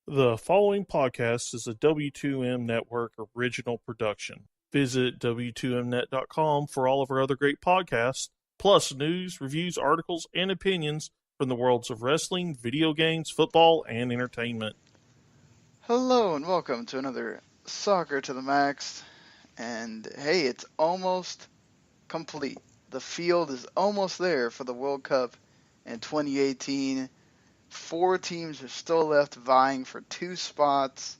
The following podcast is a W2M Network original production. Visit W2Mnet.com for all of our other great podcasts, plus news, reviews, articles, and opinions from the worlds of wrestling, video games, football, and entertainment. Hello and welcome to another Soccer to the Max. And hey, it's almost complete. The field is almost there for the World Cup in 2018. 4 teams are still left vying for 2 spots.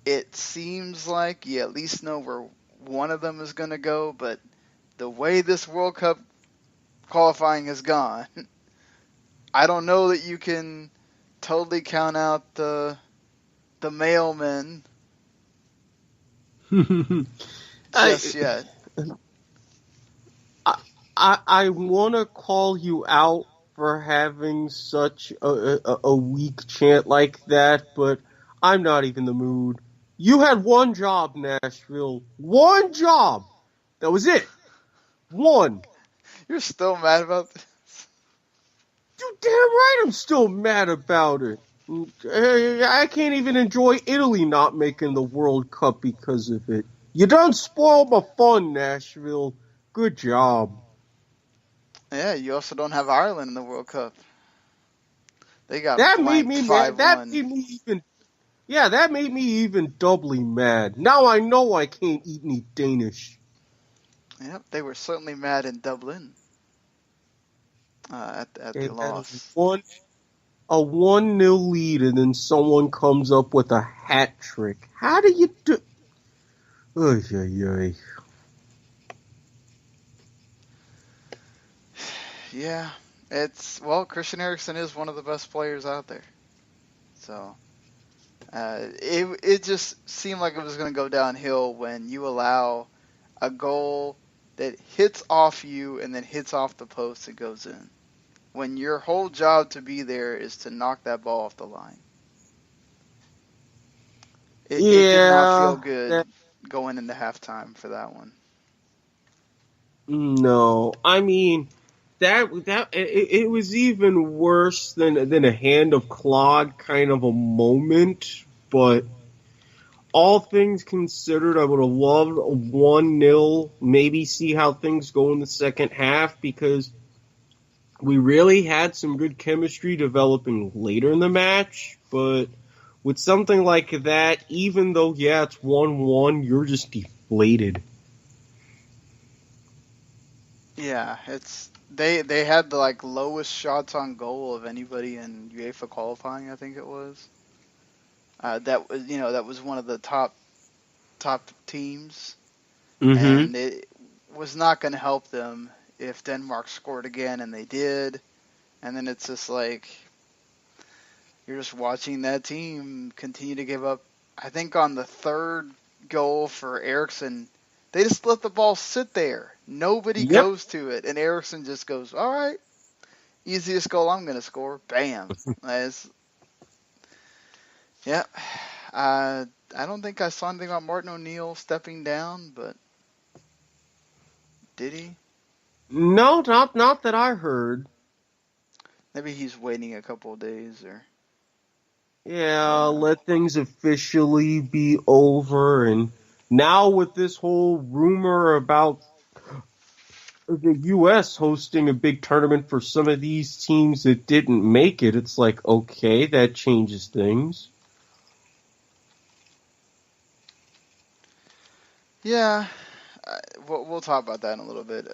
It seems like you at least know where one of them is going to go, but the way this World Cup qualifying has gone, I don't know that you can totally count out the mailmen just yet. I want to call you out for having such a weak chant like that, but I'm not even in the mood. You had one job, Nashville. One job! That was it. One. You're still mad about this? You damn right I'm still mad about it. I can't even enjoy Italy not making the World Cup because of it. You done spoiled my fun, Nashville. Good job. Yeah, you also don't have Ireland in the World Cup. They got that made blanked me 5-1. That made me even doubly mad. Now I know I can't eat any Danish. Yep, they were certainly mad in Dublin at the loss. A 1-0 lead, and then someone comes up with a hat trick. How do you do? Oy, oy, oy. Yeah, Christian Eriksen is one of the best players out there. So, it just seemed like it was going to go downhill when you allow a goal that hits off you and then hits off the post and goes in. When your whole job to be there is to knock that ball off the line. It did not feel good going into halftime for that one. No, I mean it was even worse than a hand of Claude kind of a moment, but all things considered, I would have loved a 1-0, maybe see how things go in the second half, because we really had some good chemistry developing later in the match, but with something like that, even though, it's 1-1, you're just deflated. Yeah, they had the lowest shots on goal of anybody in UEFA qualifying, I think it was. That was one of the top teams, and it was not going to help them if Denmark scored again, and they did. And then it's just like you're just watching that team continue to give up. I think on the third goal for Eriksen, they just let the ball sit there. Nobody goes to it, and Eriksen just goes, all right, easiest goal I'm going to score. Bam. Yeah. I don't think I saw anything about Martin O'Neill stepping down, but did he? No, not that I heard. Maybe he's waiting a couple of days or... Yeah, let things officially be over, and now with this whole rumor about the U.S. hosting a big tournament for some of these teams that didn't make it, it's like, okay, that changes things. Yeah, we'll talk about that in a little bit.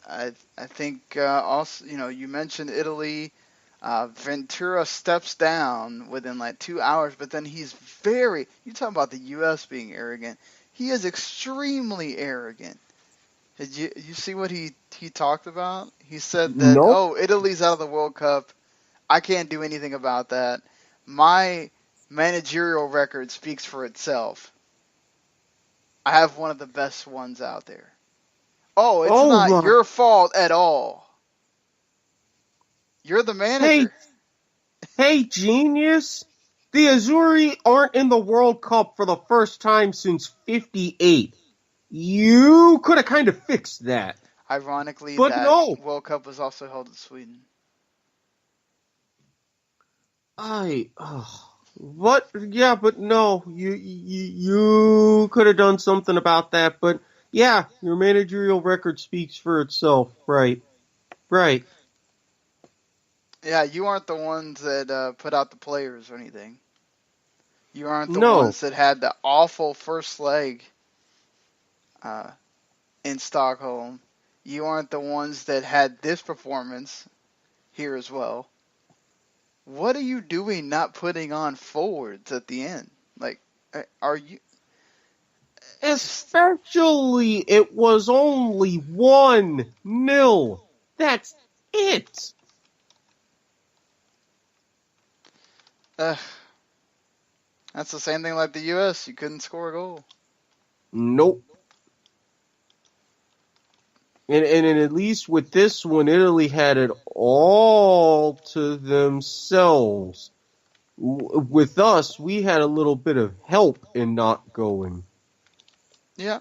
I think also, you mentioned Italy. Ventura steps down within 2 hours, but then he's you talk about the U.S. being arrogant. He is extremely arrogant. Did you see what he talked about? He said that, Italy's out of the World Cup. I can't do anything about that. My managerial record speaks for itself. I have one of the best ones out there. Oh, it's not your fault at all. You're the manager. Hey, genius. The Azzurri aren't in the World Cup for the first time since '58. You could have kind of fixed that. Ironically, but that no. World Cup was also held in Sweden. But no, you could have done something about that. But yeah, your managerial record speaks for itself. Right, right. Yeah, you aren't the ones that put out the players or anything. You aren't the No. ones that had the awful first leg uh, in Stockholm. You aren't the ones that had this performance here as well. What are you doing not putting on forwards at the end? Like, are you just. Especially it was only 1-0. That's it. Uh, that's the same thing like the U.S. You couldn't score a goal. Nope. And at least with this one, Italy had it all to themselves. With us, we had a little bit of help in not going. Yeah,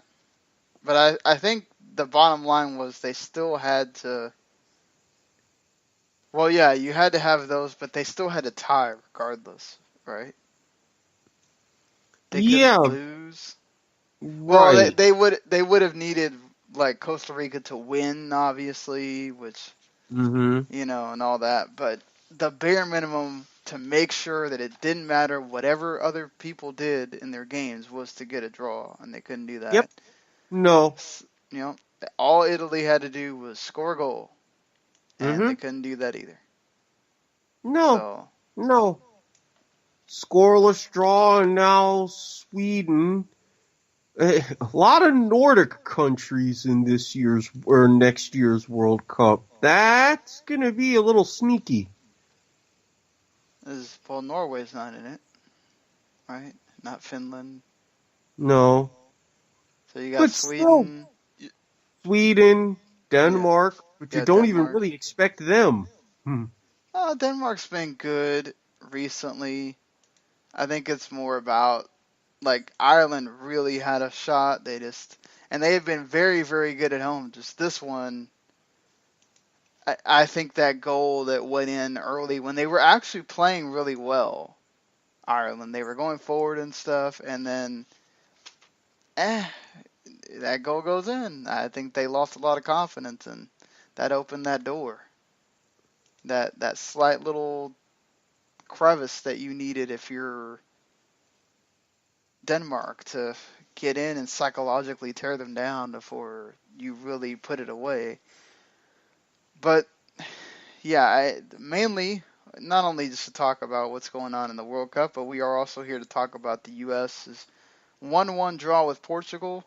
but I think the bottom line was they still had to. Well, yeah, you had to have those, but they still had to tie regardless, right? They Yeah, couldn't lose. Well, right. they would have needed like Costa Rica to win, obviously, which Mm-hmm. and all that. But the bare minimum to make sure that it didn't matter whatever other people did in their games was to get a draw, and they couldn't do Yep. that. No. You know, all Italy had to do was score a goal, and Mm-hmm. they couldn't do that either. No. So No. Scoreless draw, and now Sweden. A lot of Nordic countries in this year's or next year's World Cup. That's gonna be a little sneaky. well, Norway's not in it, right? Not Finland. No. So you got But still, Sweden. Sweden, Yeah, Denmark, but you yeah, don't even Denmark. really expect them. Hmm. Denmark's been good recently. I think it's more about like Ireland really had a shot. And they have been very, very good at home. Just this one, I think that goal that went in early when they were actually playing really well, Ireland, they were going forward and stuff, and then eh, that goal goes in. I think they lost a lot of confidence, and that opened that door. That slight little crevice that you needed if you're Denmark to get in and psychologically tear them down before you really put it away. But yeah, mainly not only just to talk about what's going on in the World Cup, but we are also here to talk about the U.S.'s 1-1 draw with Portugal.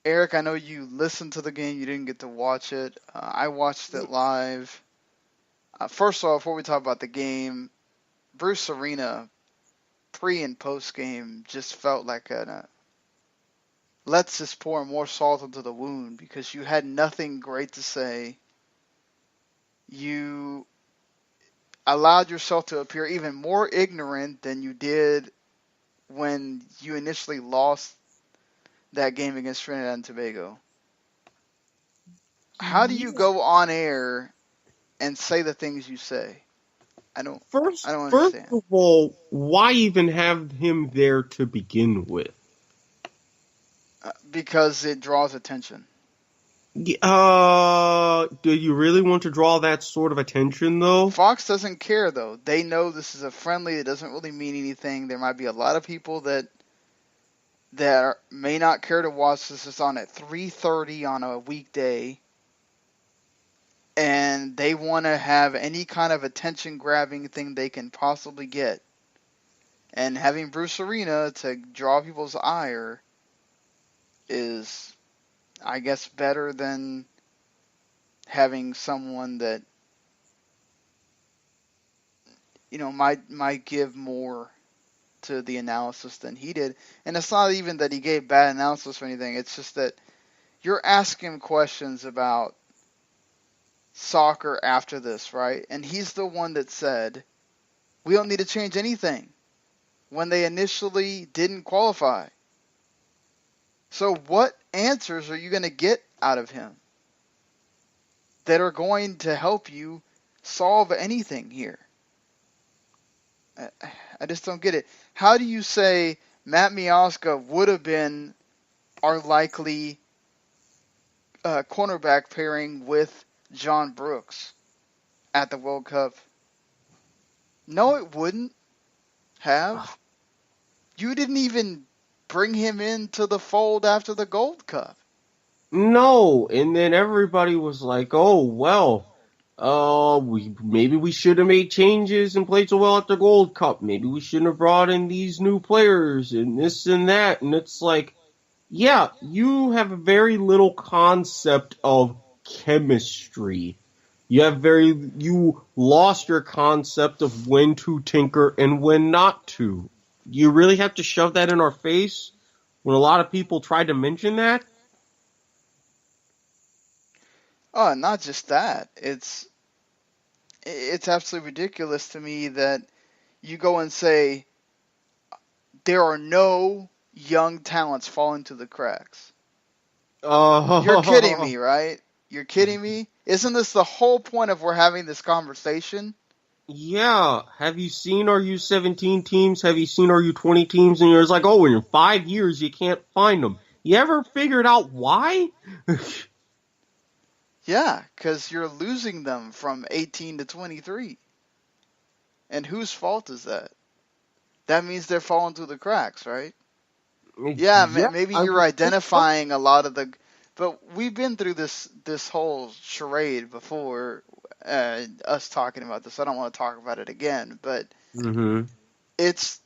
Eric, I know you listened to the game. You didn't get to watch it. I watched it live. First of all, before we talk about the game, Bruce Arena pre and post game just felt like let's just pour more salt into the wound because you had nothing great to say. You allowed yourself to appear even more ignorant than you did when you initially lost that game against Trinidad and Tobago. How do you Yeah. go on air and say the things you say? I don't First understand. of all, why even have him there to begin with? Because it draws attention. Do you really want to draw that sort of attention, though? Fox doesn't care though. They know this is a friendly. It doesn't really mean anything. There might be a lot of people that may not care to watch this. It's on at 3:30 on a weekday, and they want to have any kind of attention-grabbing thing they can possibly get. And having Bruce Arena to draw people's ire is, I guess, better than having someone that might give more to the analysis than he did. And it's not even that he gave bad analysis or anything. It's just that you're asking questions about soccer after this, right? And he's the one that said, we don't need to change anything when they initially didn't qualify. So what answers are you going to get out of him that are going to help you solve anything here? I, I just don't get it. How do you say Matt Miazga would have been our likely cornerback pairing with John Brooks at the World Cup? No, it wouldn't have. You didn't even bring him into the fold after the Gold Cup. No, and then everybody was like, "Oh well, maybe we should have made changes and played so well at the Gold Cup. Maybe we shouldn't have brought in these new players and this and that." And it's like, yeah, you have very little concept of chemistry. You lost your concept of when to tinker and when not to. You really have to shove that in our face when a lot of people tried to mention that? Oh, not just that. It's absolutely ridiculous to me that you go and say there are no young talents falling through the cracks. You're kidding Oh, me, right? You're kidding me? Isn't this the whole point of we're having this conversation? yeah. Have you seen our U17 teams? Have you seen our U20 teams? And you're just like, oh, in 5 years you can't find them. You ever figured out why? Yeah, because you're losing them from 18 to 23. And whose fault is that? That means they're falling through the cracks, right? Yeah, Yeah, maybe I you're would think so. identifying a lot of the, but we've been through this whole charade before. Us talking about this, I don't want to talk about it again. But Mm-hmm. it's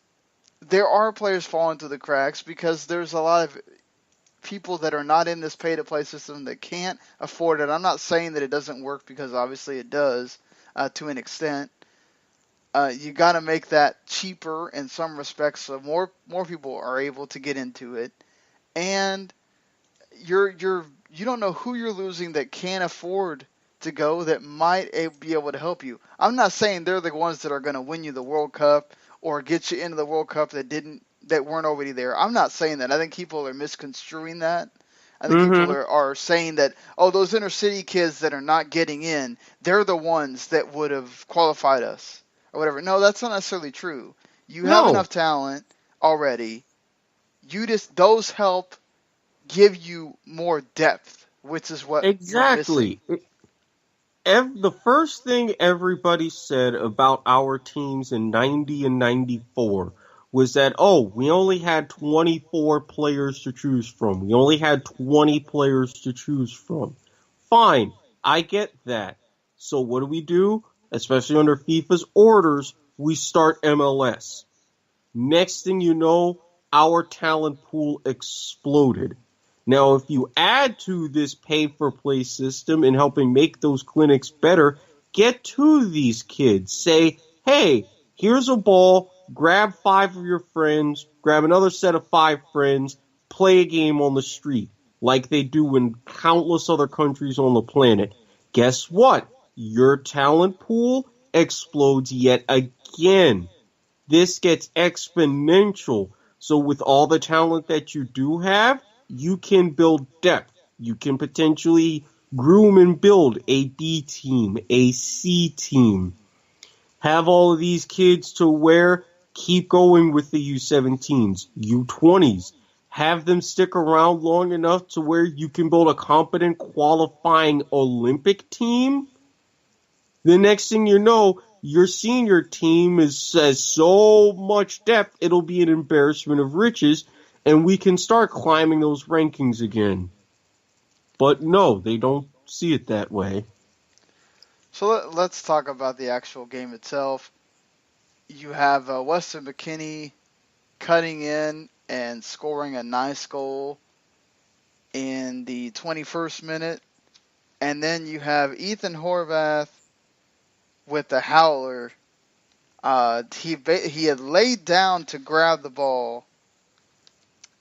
there are players falling through the cracks because there's a lot of people that are not in this pay-to-play system that can't afford it. I'm not saying that it doesn't work because obviously it does to an extent. You got to make that cheaper in some respects, so more people are able to get into it, and you don't know who you're losing that can't afford to go that might be able to help you. I'm not saying they're the ones that are going to win you the World Cup or get you into the World Cup that weren't already there. I'm not saying that. I think people are misconstruing that. I think people Mm-hmm. are saying that, oh, those inner city kids that are not getting in, they're the ones that would have qualified us or whatever. No, that's not necessarily true. You have No, enough talent already. Those help give you more depth, which is what you're missing. exactly. The first thing everybody said about our teams in 90 and 94 was that, oh, we only had 24 players to choose from. We only had 20 players to choose from. Fine, I get that. So what do? Especially under FIFA's orders, we start MLS. Next thing you know, our talent pool exploded. Now, if you add to this pay-for-play system and helping make those clinics better, get to these kids. Say, hey, here's a ball, grab 5 of your friends, grab another set of 5 friends, play a game on the street, like they do in countless other countries on the planet. Guess what? Your talent pool explodes yet again. This gets exponential. So with all the talent that you do have, you can build depth. You can potentially groom and build a B team, a C team. Have all of these kids to where keep going with the U17s, U20s. Have them stick around long enough to where you can build a competent qualifying Olympic team. The next thing you know, your senior team has so much depth, it'll be an embarrassment of riches, and we can start climbing those rankings again. But no, they don't see it that way. So let's talk about the actual game itself. You have Weston McKennie cutting in and scoring a nice goal in the 21st minute. And then you have Ethan Horvath with the howler. He had laid down to grab the ball.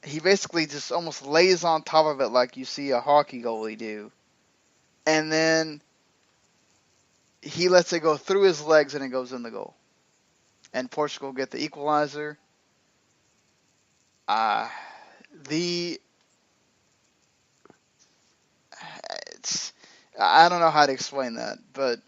He basically just almost lays on top of it like you see a hockey goalie do. And then he lets it go through his legs and it goes in the goal. And Portugal get the equalizer. Uh, the it's I don't know how to explain that, but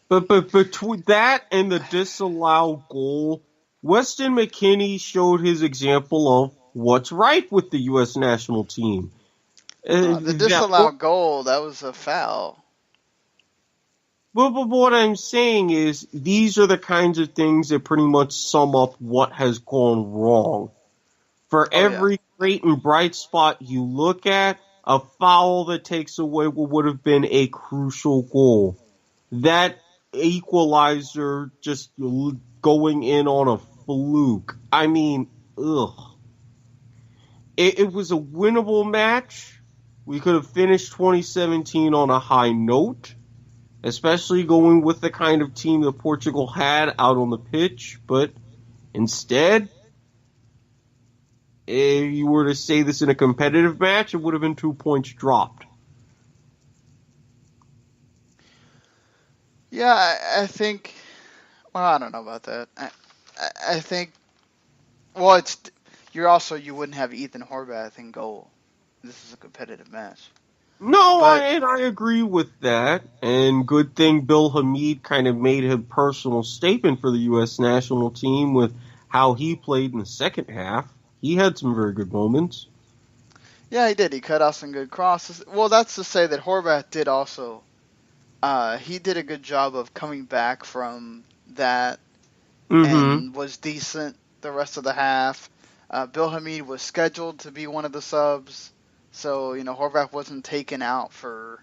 But between that and the disallowed goal, Weston McKennie showed his example of what's right with the U.S. national team. The disallowed goal, that was a foul. But what I'm saying is, these are the kinds of things that pretty much sum up what has gone wrong. For every great and bright spot you look at, a foul that takes away what would have been a crucial goal. That equalizer just going in on a fluke. I mean, ugh. It was a winnable match. We could have finished 2017 on a high note, especially going with the kind of team that Portugal had out on the pitch. But instead, if you were to say this in a competitive match, it would have been 2 points dropped. Yeah, I think. Well, I don't know about that. I think. Well, you wouldn't have Ethan Horvath in goal. This is a competitive match. No, I agree with that. And good thing Bill Hamid kind of made a personal statement for the U.S. national team with how he played in the second half. He had some very good moments. Yeah, he did. He cut off some good crosses. Well, that's to say that Horvath did also. He did a good job of coming back from that and was decent the rest of the half. Bill Hamid was scheduled to be one of the subs, so Horvath wasn't taken out for.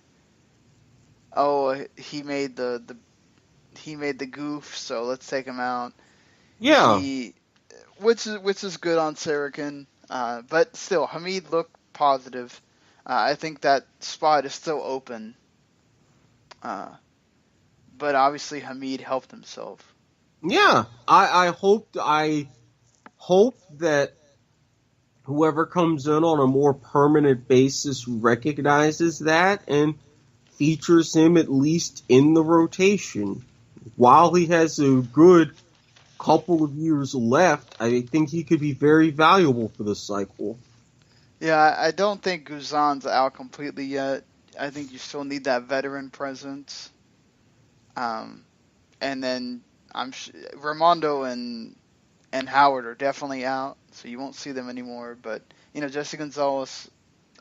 Oh, he made the goof, so let's take him out. Yeah, which is good on Sarakin, but still Hamid looked positive. I think that spot is still open, but obviously Hamid helped himself. Yeah, I hope that whoever comes in on a more permanent basis recognizes that and features him at least in the rotation. While he has a good couple of years left, I think he could be very valuable for this cycle. Yeah, I don't think Guzan's out completely yet. I think you still need that veteran presence. And then Raimondo and Howard are definitely out, so you won't see them anymore. But Jesse Gonzalez,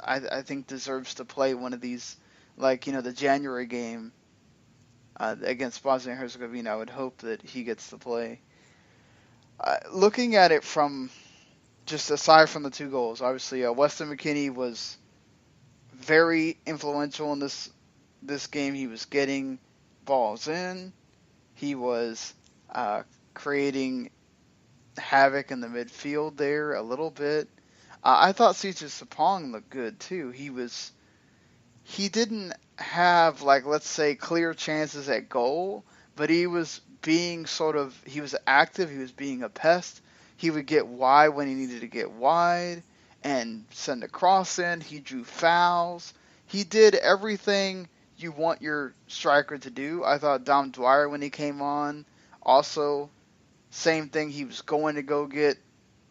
I think deserves to play one of these, like the January game against Bosnia and Herzegovina. I would hope that he gets to play. Looking at it from just aside from the 2 goals, obviously Weston McKennie was very influential in this game. He was getting balls in. He was creating havoc in the midfield there a little bit. I thought Cesar Sapong looked good too. He didn't have, like, let's say, clear chances at goal, but he was he was active, he was being a pest. He would get wide when he needed to get wide and send a cross in. He drew fouls. He did everything you want your striker to do. I thought Dom Dwyer, when he came on, also, same thing. He was going to go get,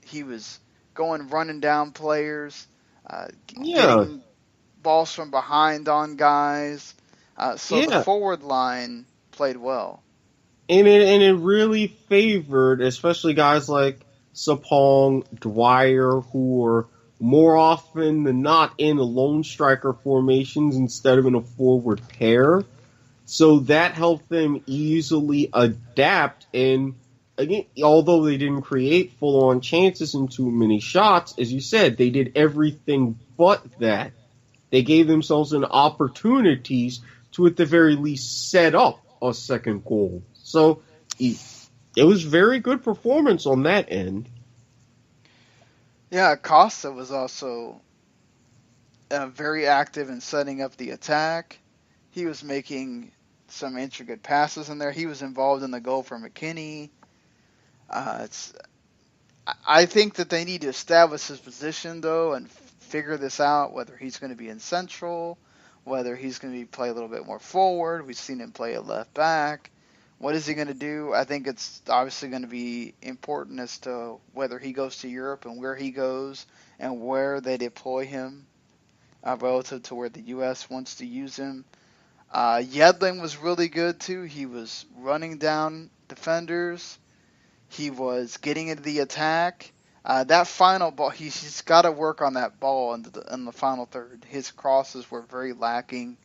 he was running down players, getting balls from behind on guys. The forward line played well. And it really favored, especially guys like Sapong, Dwyer, who are more often than not in lone striker formations instead of in a forward pair. So that helped them easily adapt. And again, although they didn't create full-on chances and too many shots, as you said, they did everything but that. They gave themselves an opportunities to, at the very least, set up a second goal. So it was very good performance on that end. Yeah, Costa was also very active in setting up the attack. He was making some intricate passes in there. He was involved in the goal for McKennie. I think that they need to establish his position, though, and figure this out, whether he's going to be in central, whether he's going to play a little bit more forward. We've seen him play at left back. What is he going to do? I think it's obviously going to be important as to whether he goes to Europe and where he goes and where they deploy him relative to where the U.S. wants to use him. Yedlin was really good, too. He was running down defenders. He was getting into the attack. That final ball, he's got to work on that ball in the final third. His crosses were very lacking.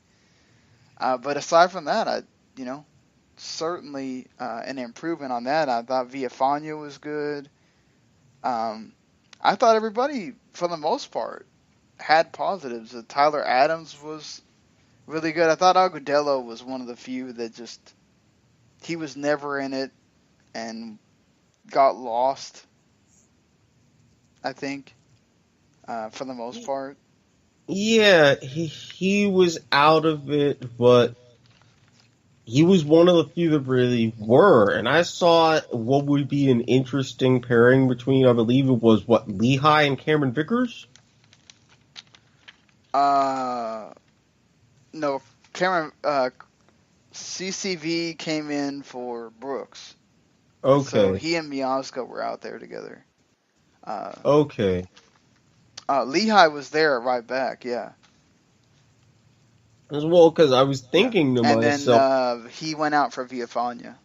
But aside from that, you know, certainly an improvement on that. I thought Villafana was good. I thought everybody, for the most part, had positives. Tyler Adams was really good. I thought Agudelo was one of the few that he was never in it and got lost, I think, for the most part. Yeah, he was out of it, but he was one of the few that really were. And I saw what would be an interesting pairing between, I believe it was, Lehigh and Cameron Vickers? No, Cameron, CCV came in for Brooks. So Okay. he and Miazga were out there together. Okay. Lehigh was there right back, yeah. As well, because I was Yeah. thinking to And myself, then he went out for Villafana.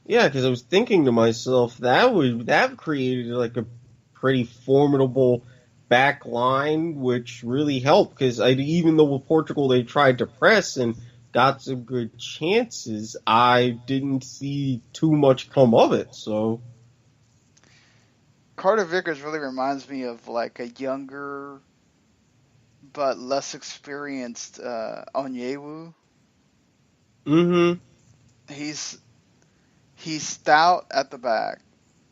yeah, because I was thinking to myself that created like a pretty formidable back line, which really helped because even though with Portugal they tried to press and got some good chances, I didn't see too much come of it. So Carter Vickers really reminds me of like a younger but less experienced Onyewu. mm-hmm. He's stout at the back.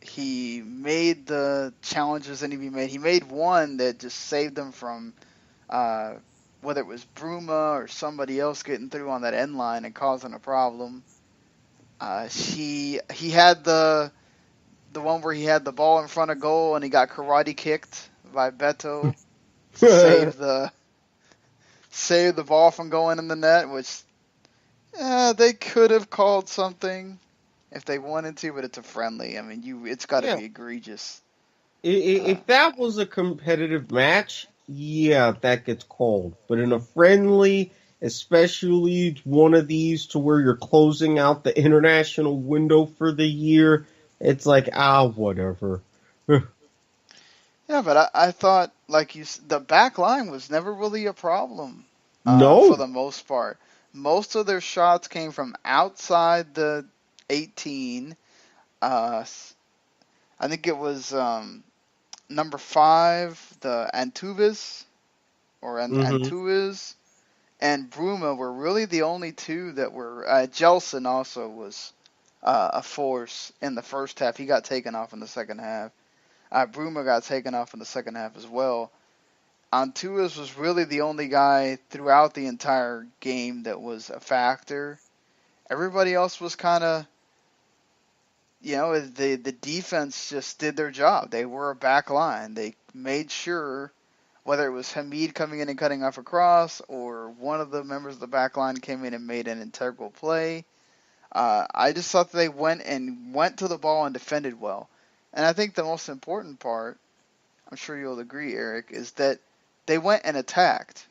He made the challenges that need to be made. He made one that just saved them from uh, whether it was Bruma or somebody else getting through on that end line and causing a problem. He had the one where he had the ball in front of goal and he got karate kicked by Beto to save the ball from going in the net, which they could have called something if they wanted to, but it's a friendly. I mean, it's got to Yeah, be egregious. if that was a competitive match, yeah, that gets called. But in a friendly, especially one of these to where you're closing out the international window for the year, it's like, whatever. Yeah, but I thought, like the back line was never really a problem for No. the most part. Most of their shots came from outside the 18. Uh, I think it was number 5, the Antuves, or Hmm. Antuves, and Bruma were really the only two that were. Jelson also was a force in the first half. He got taken off in the second half. Bruma got taken off in the second half as well. Antunes was really the only guy throughout the entire game that was a factor. Everybody else was kind of, the defense just did their job. They were a back line. They made sure, whether it was Hamid coming in and cutting off a cross or one of the members of the back line came in and made an integral play. I just thought they went to the ball and defended well. And I think the most important part, I'm sure you'll agree, Eric, is that they went and attacked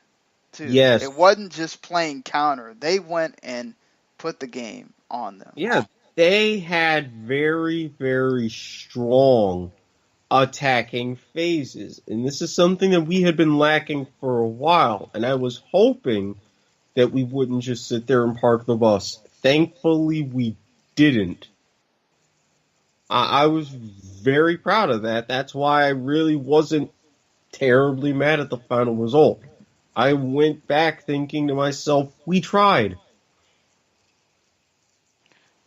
too. Yes. It wasn't just playing counter. They went and put the game on them. Yeah, they had very, very strong attacking phases. And this is something that we had been lacking for a while. And I was hoping that we wouldn't just sit there and park the bus. Thankfully, we didn't. I was very proud of that. That's why I really wasn't terribly mad at the final result. I went back thinking to myself, we tried.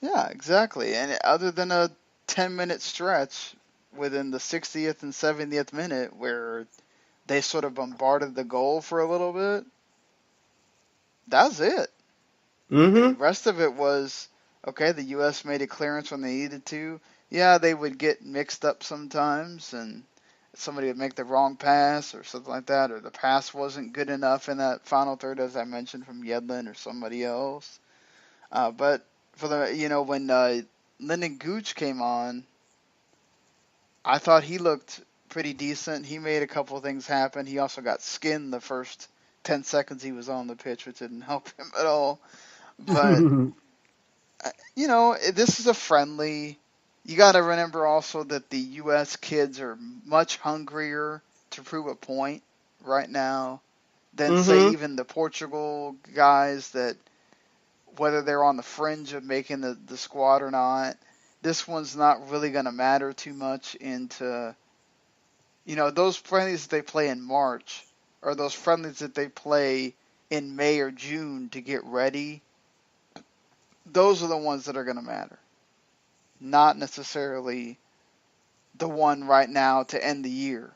Yeah, exactly. And other than a 10-minute stretch within the 60th and 70th minute where they sort of bombarded the goal for a little bit, that's it. The Mm-hmm. rest of it was, okay, the U.S. made a clearance when they needed to. Yeah, they would get mixed up sometimes, and somebody would make the wrong pass or something like that, or the pass wasn't good enough in that final third, as I mentioned, from Yedlin or somebody else. But for when Lyndon Gooch came on, I thought he looked pretty decent. He made a couple of things happen. He also got skinned the first 10 seconds he was on the pitch, which didn't help him at all. But this is a friendly. you got to remember also that the U.S. kids are much hungrier to prove a point right now than, say, Mm-hmm. even the Portugal guys that, whether they're on the fringe of making the squad or not, this one's not really going to matter too much into, those friendlies that they play in March or those friendlies that they play in May or June to get ready. Those are the ones that are going to matter. Not necessarily the one right now to end the year.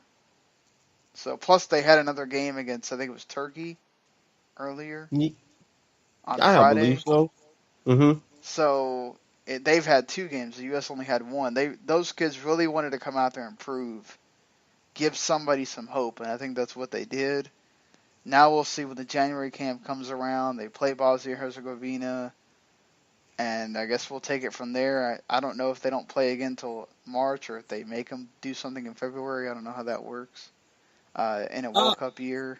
So, plus they had another game against, I think it was Turkey earlier on I believe Friday. so. Mm-hmm. So they've had 2 games. The U.S. only had 1. Those kids really wanted to come out there and prove, give somebody some hope, and I think that's what they did. Now we'll see when the January camp comes around. They play Bosnia Herzegovina, and I guess we'll take it from there. I don't know if they don't play again until March or if they make them do something in February. I don't know how that works in a Uh, World Cup year.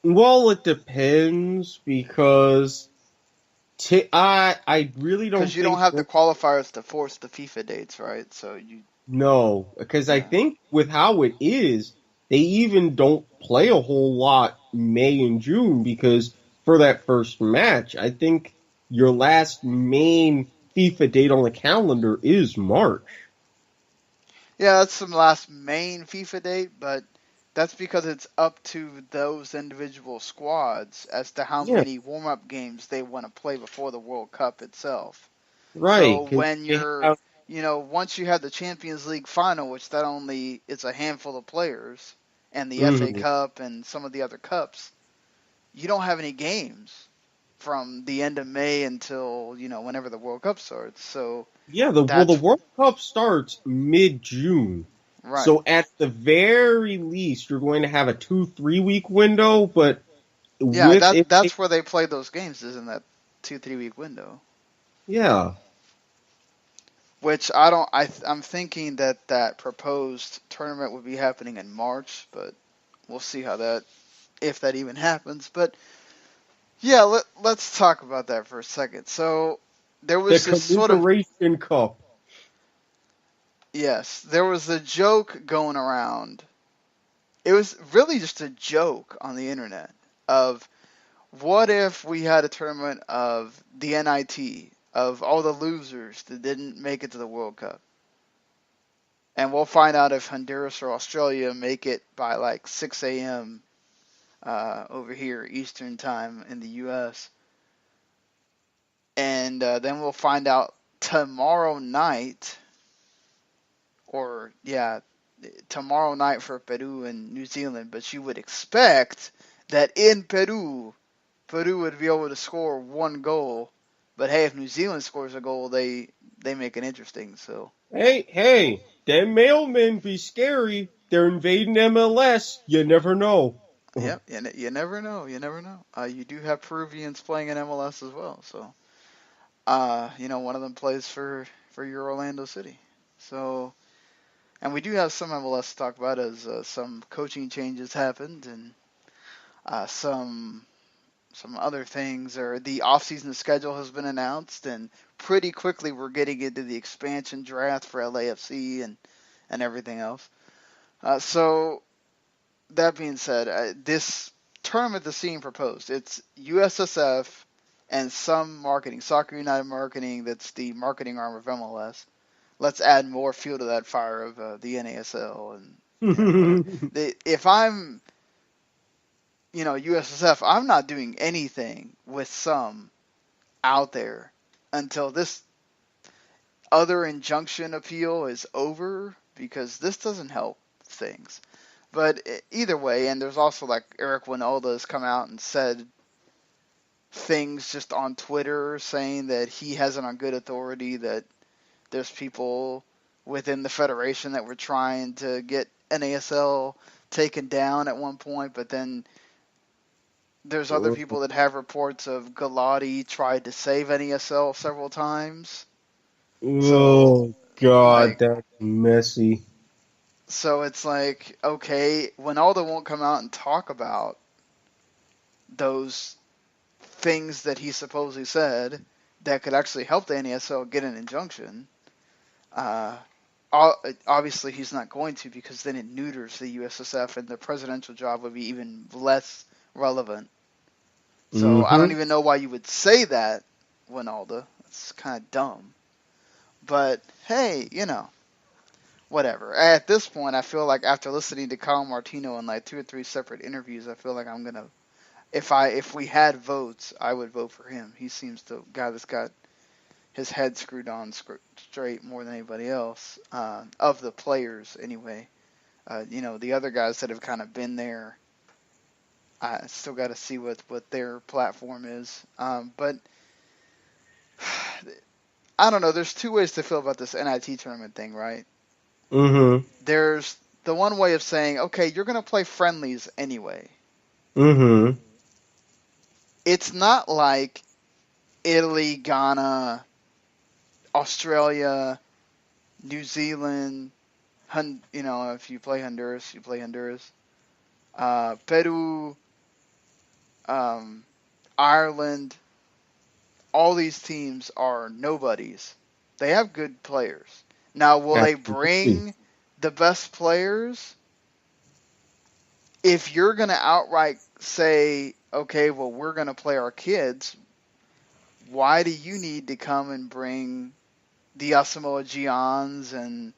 well, it depends because I really Because don't you don't think have the qualifiers to force the FIFA dates, right? So no, because I yeah. think with how it is, they even don't play a whole lot May and June because for that first match, I think your last main FIFA date on the calendar is March. Yeah, that's some last main FIFA date, but that's because it's up to those individual squads as to how Yeah, many warm-up games they want to play before the World Cup itself. So right. Because when they you're, have, once you have the Champions League final, which that only it's a handful of players, and the FA mhm. Cup and some of the other cups, you don't have any games from the end of May until, whenever the World Cup starts. So Yeah, the that's World Cup starts mid June. right. So at the very least, you're going to have a 2-3 week window, but Yeah, with if that's where they play those games is in that 2-3 week window. yeah. Which I don't. I'm thinking that proposed tournament would be happening in March, but we'll see how that, if that even happens. But yeah, let's talk about that for a second. So there The was this sort of, Commiseration Cup. yes, there was a joke going around. It was really just a joke on the internet of, what if we had a tournament of the NIT, of all the losers that didn't make it to the World Cup? And we'll find out if Honduras or Australia make it by like 6 a.m. Over here, Eastern time in the U.S. And then we'll find out tomorrow night, or yeah, tomorrow night for Peru and New Zealand. But you would expect that in Peru, Peru would be able to score 1 goal. But hey, if New Zealand scores a goal, they make it interesting. So Hey, them mailmen be scary. They're invading MLS. You never know. yep, you never know. You never know. You do have Peruvians playing in MLS as well. So one of them plays for your Orlando City. So, and we do have some MLS to talk about as some coaching changes happened and some other things, or the offseason schedule has been announced, and pretty quickly we're getting into the expansion draft for LAFC and everything else. So that being said, this tournament that's being proposed, it's USSF and some marketing, Soccer United Marketing, that's the marketing arm of MLS. Let's add more fuel to that fire of the NASL and whatever. If I'm USSF, I'm not doing anything with some out there until this other injunction appeal is over, because this doesn't help things. But either way, and there's also like Erik Watkins has come out and said things just on Twitter saying that he has it on good authority that there's people within the federation that were trying to get NASL taken down at one point, but then there's other people that have reports of Galati tried to save NASL several times. So, Oh God, like, that's messy. so it's like, okay, Winaldo won't come out and talk about those things that he supposedly said that could actually help the NASL get an injunction. Obviously, he's not going to, because then it neuters the USSF, and the presidential job would be even less relevant. So I don't even know why you would say that, Winalda. It's kind of dumb. But hey, whatever. At this point, I feel like after listening to Kyle Martino in like 2 or 3 separate interviews, I feel like I'm gonna, if we had votes, I would vote for him. He seems the guy that's got his head screwed on straight more than anybody else, of the players anyway. The other guys that have kind of been there, I still got to see what their platform is. But I don't know. There's 2 ways to feel about this NIT tournament thing, right? Mm-hmm. There's the one way of saying, okay, you're going to play friendlies anyway. Mm-hmm. It's not like Italy, Ghana, Australia, New Zealand, if you play Honduras, you play Honduras. Peru, Ireland, all these teams are nobodies. They have good players. Now, will they bring the best players? If you're going to outright say, okay, well, we're going to play our kids, why do you need to come and bring the Asamoah Giants and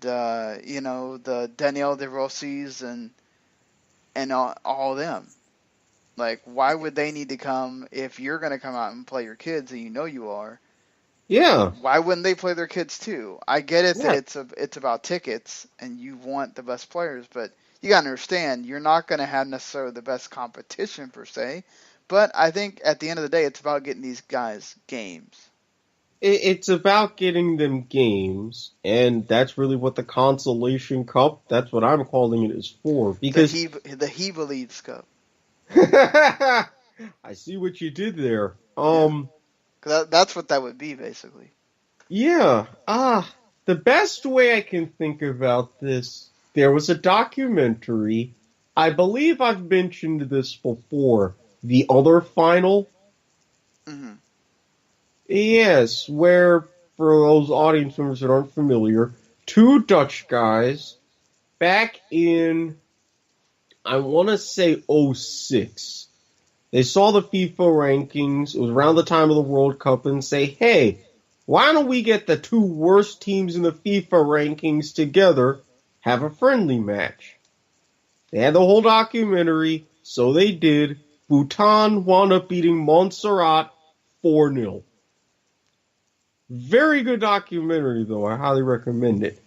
the Daniel De Rossi's and all them? Like, why would they need to come if you're going to come out and play your kids, and you are? Yeah. Why wouldn't they play their kids too? I get it that it's about tickets and you want the best players, but you got to understand, you're not going to have necessarily the best competition per se. But I think at the end of the day, it's about getting these guys games. It's about getting them games, and that's really what the Consolation Cup, that's what I'm calling it, is for. Because the He Believes Cup. I see what you did there. Cause that's what that would be, basically. Yeah. The best way I can think about this, there was a documentary, I believe I've mentioned this before, The Other Final. Mm-hmm. Yes, where, for those audience members that aren't familiar, 2 Dutch guys, back in, I want to say 06, they saw the FIFA rankings, it was around the time of the World Cup, and say, hey, why don't we get the 2 worst teams in the FIFA rankings together, have a friendly match? They had the whole documentary, so they did. Bhutan wound up beating Montserrat 4-0. Very good documentary, though. I highly recommend it.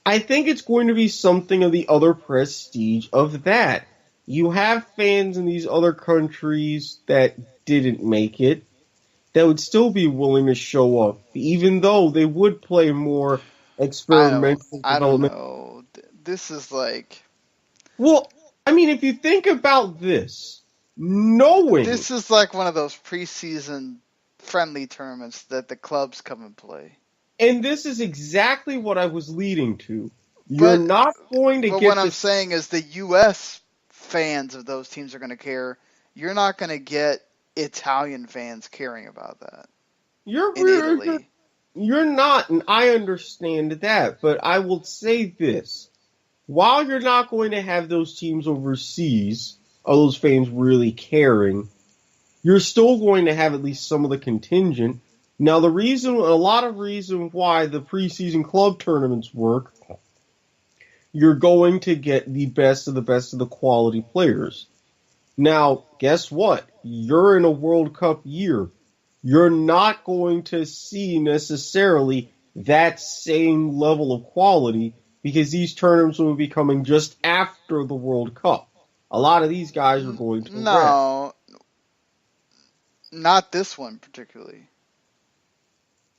I think it's going to be something of the other prestige of that. You have fans in these other countries that didn't make it that would still be willing to show up, even though they would play more experimental I development. don't know. This is like... Well, I mean, if you think about this, knowing... This is like one of those preseason friendly tournaments that the clubs come and play. And this is exactly what I was leading to. You're not going to get... But what I'm saying is the U.S. fans of those teams are going to care. You're not going to get Italian fans caring about that. You're not, and I understand that, but I will say this. While you're not going to have those teams overseas, or those fans really caring, you're still going to have at least some of the contingent. Now, a lot of reason why the preseason club tournaments work, you're going to get the best of the quality players. Now, guess what? You're in a World Cup year. You're not going to see necessarily that same level of quality because these tournaments will be coming just after the World Cup. A lot of these guys are going to No, not this one particularly.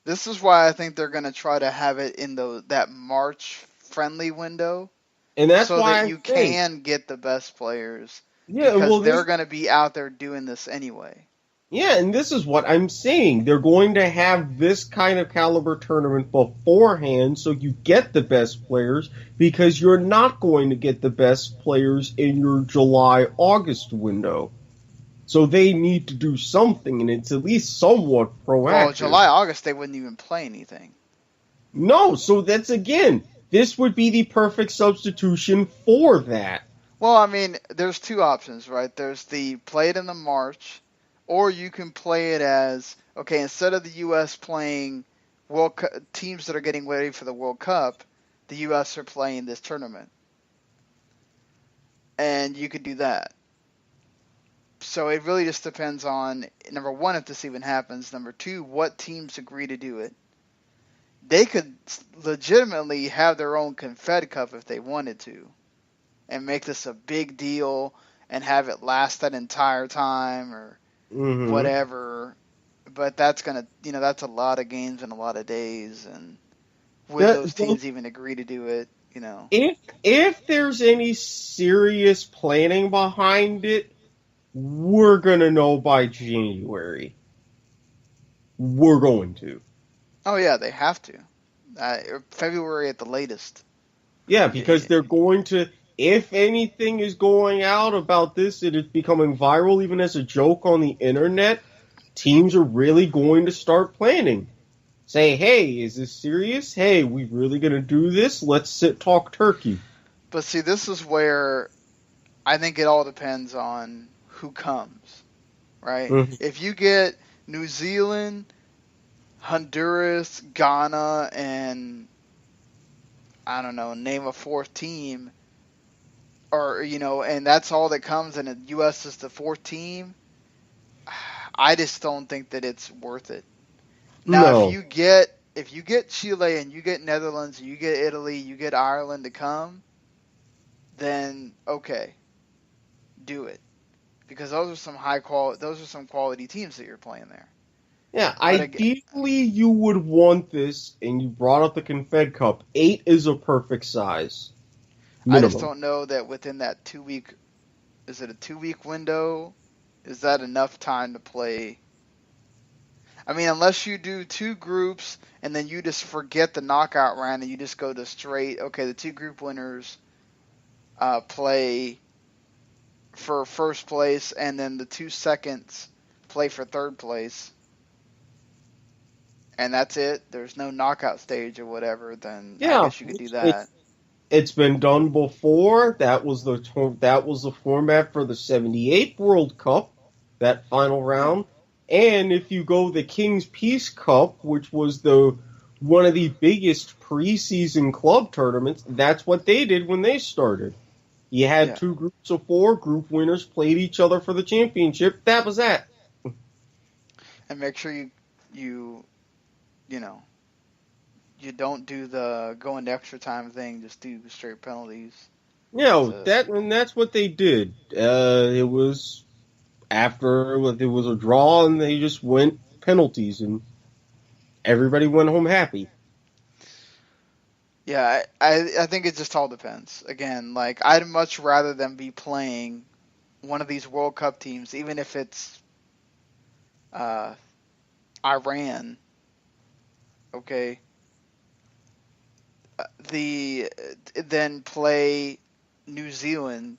This is why I think they're going to try to have it in that March friendly window, and that's so why that you can get the best players. Yeah, because they're going to be out there doing this anyway. Yeah, and this is what I'm saying. They're going to have this kind of caliber tournament beforehand so you get the best players, because you're not going to get the best players in your July-August window. So they need to do something, and it's at least somewhat proactive. Well, July, August, they wouldn't even play anything. No, so that's again, this would be the perfect substitution for that. Well, I mean, there's two options, right? There's the play it in the March, or you can play it as, okay, instead of the U.S. playing teams that are getting ready for the World Cup, the U.S. are playing this tournament. And you could do that. So it really just depends on, number one, if this even happens. Number two, what teams agree to do it. They could legitimately have their own Confed Cup if they wanted to, and make this a big deal and have it last that entire time or whatever. But that's that's a lot of games and a lot of days, and would those teams even agree to do it? If there's any serious planning behind it, we're gonna know by January. We're going to. Oh yeah, they have to. February at the latest. Yeah, because they're going to. If anything is going out about this, it is becoming viral even as a joke on the internet, teams are really going to start planning. Say, hey, is this serious? Hey, we really going to do this? Let's sit talk turkey. But see, this is where I think it all depends on who comes, right? Mm-hmm. If you get New Zealand, Honduras, Ghana, and I don't know, name a fourth team, or, and that's all that comes, and the U.S. is the fourth team, I just don't think that it's worth it. Now, if you get Chile and you get Netherlands, and you get Italy, you get Ireland to come, then okay, do it, because those are some quality teams that you're playing there. Yeah, but ideally you would want this, and you brought up the Confed Cup. 8 is a perfect size. Minimum. I just don't know that within that 2-week, is it a 2-week window? Is that enough time to play? I mean, unless you do 2 groups and then you just forget the knockout round and you just go to straight, okay, the 2 group winners play for first place and then the 2 seconds play for third place. And that's it. There's no knockout stage or whatever. Then I guess you could do that. It's been done before. That was the format for the '78 World Cup, that final round. And if you go the King's Peace Cup, which was one of the biggest preseason club tournaments, that's what they did when they started. You had 2 groups of 4. Group winners played each other for the championship. That was that. And make sure you don't do the going to extra time thing. Just do straight penalties. That's what they did. It was after it was a draw, and they just went penalties, and everybody went home happy. Yeah, I think it just all depends. Again, like, I'd much rather them be playing one of these World Cup teams, even if it's Iran. Okay. Then play New Zealand,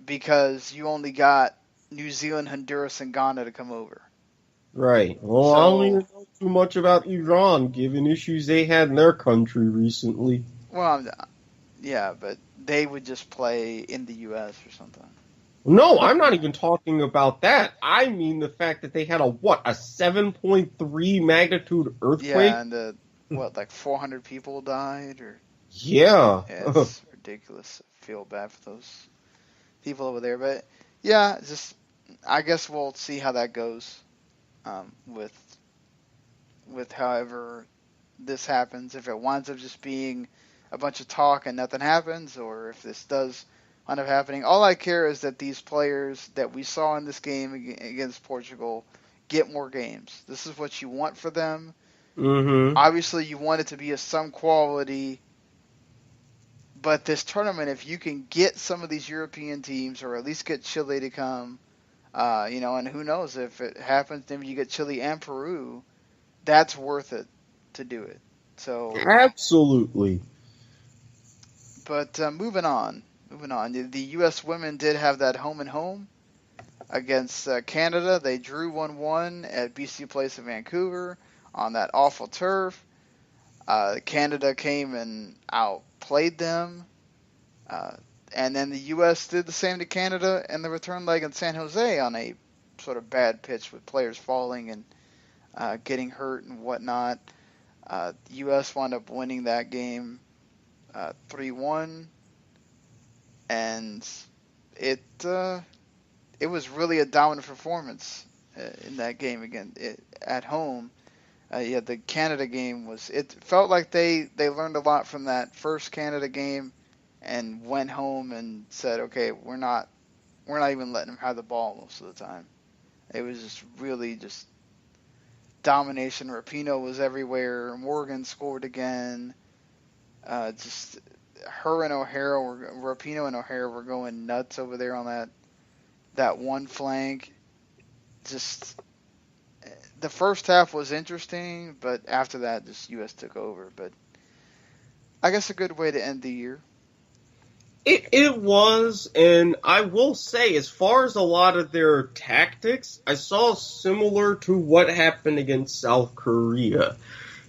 because you only got New Zealand, Honduras, and Ghana to come over. Right. Well, I don't even know too much about Iran, given issues they had in their country recently. Well, yeah, but they would just play in the U.S. or something. No, I'm not even talking about that. I mean the fact that they had a 7.3 magnitude earthquake? Yeah, and like 400 people died? Yeah. It's ridiculous. I feel bad for those people over there. But, yeah, I guess we'll see how that goes with however this happens. If it winds up just being a bunch of talk and nothing happens, or if this does wind up happening. All I care is that these players that we saw in this game against Portugal get more games. This is what you want for them. Mm-hmm. Obviously, you want it to be of some quality, but this tournament, if you can get some of these European teams, or at least get Chile to come, and who knows, if it happens, then you get Chile and Peru, that's worth it to do it. So absolutely. But moving on. The U.S. women did have that home-and-home against Canada. They drew 1-1 at BC Place in Vancouver on that awful turf. Canada came and outplayed them. And then the U.S. did the same to Canada in the return leg in San Jose on a sort of bad pitch with players falling and getting hurt and whatnot. The U.S. wound up winning that game 3-1, and it was really a dominant performance in that game again at home. Yeah, the Canada game was. It felt like they learned a lot from that first Canada game, and went home and said, okay, we're not even letting them have the ball most of the time. It was just really just domination. Rapinoe was everywhere. Morgan scored again. Just her and Rapinoe and O'Hara were going nuts over there on that one flank. Just the first half was interesting, but after that, just U.S. took over. But I guess a good way to end the year. It was, and I will say, as far as a lot of their tactics, I saw similar to what happened against South Korea.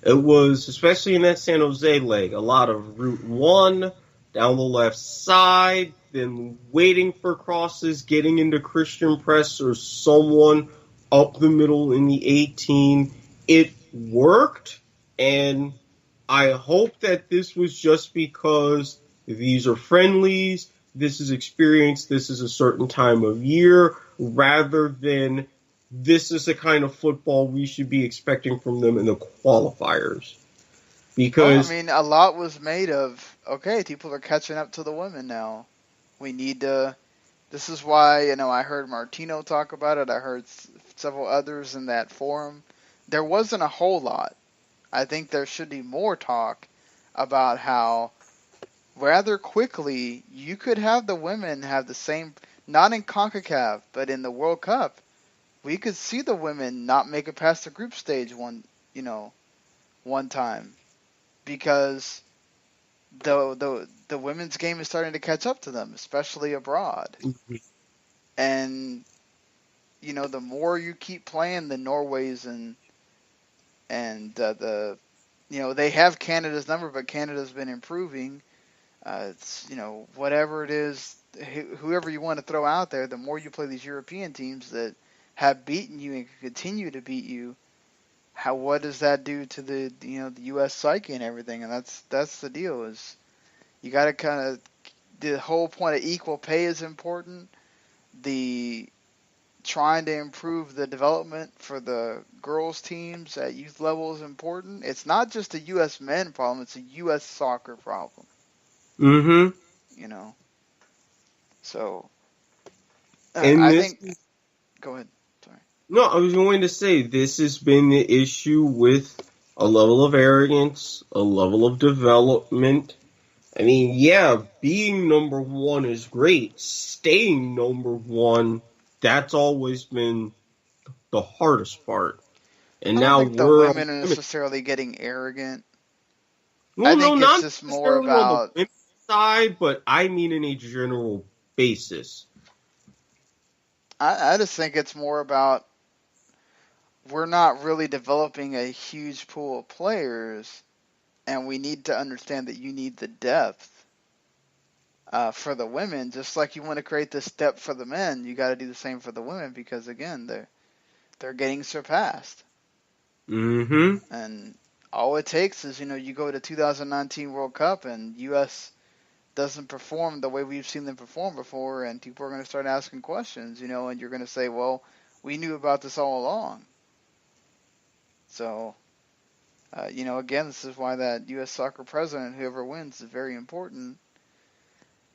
It was, especially in that San Jose leg, a lot of route one, down the left side, then waiting for crosses, getting into Christian press or someone up the middle in the 18. It worked, and I hope that this was just because these are friendlies, this is experience, this is a certain time of year, rather than this is the kind of football we should be expecting from them in the qualifiers. Because, well, I mean, a lot was made of, okay, people are catching up to the women now. We need to, this is why, I heard Martino talk about it. I heard several others in that forum. There wasn't a whole lot. I think there should be more talk about how rather quickly you could have the women have the same, not in CONCACAF, but in the World Cup. We could see the women not make it past the group stage one time, because the women's game is starting to catch up to them, especially abroad. And the more you keep playing the Norways and they have Canada's number, but Canada's been improving. It's whatever it is, whoever you want to throw out there, the more you play these European teams that have beaten you and continue to beat you, what does that do to the the U.S. psyche and everything? And that's the deal, is you got to kind of, the whole point of equal pay is important. The trying to improve the development for the girls teams at youth level is important. It's not just a U.S. men problem; it's a U.S. soccer problem. mm-hmm. So And think. Go ahead. Sorry. No, I was going to say, this has been the issue with a level of arrogance, a level of development. I mean, yeah, being number one is great. Staying number one, that's always been the hardest part. And I now don't think the women are necessarily getting arrogant. Well, I think no, not it's just more necessarily about on the women's side, but I mean in a general basis. I just think it's more about, we're not really developing a huge pool of players, and we need to understand that you need the depth for the women. Just like you want to create this depth for the men, you got to do the same for the women, because again, they're getting surpassed. Mm-hmm. And all it takes is, you go to 2019 World Cup and U.S. doesn't perform the way we've seen them perform before, and people are going to start asking questions, and you're going to say, well, we knew about this all along. So, again, this is why that U.S. soccer president, whoever wins, is very important.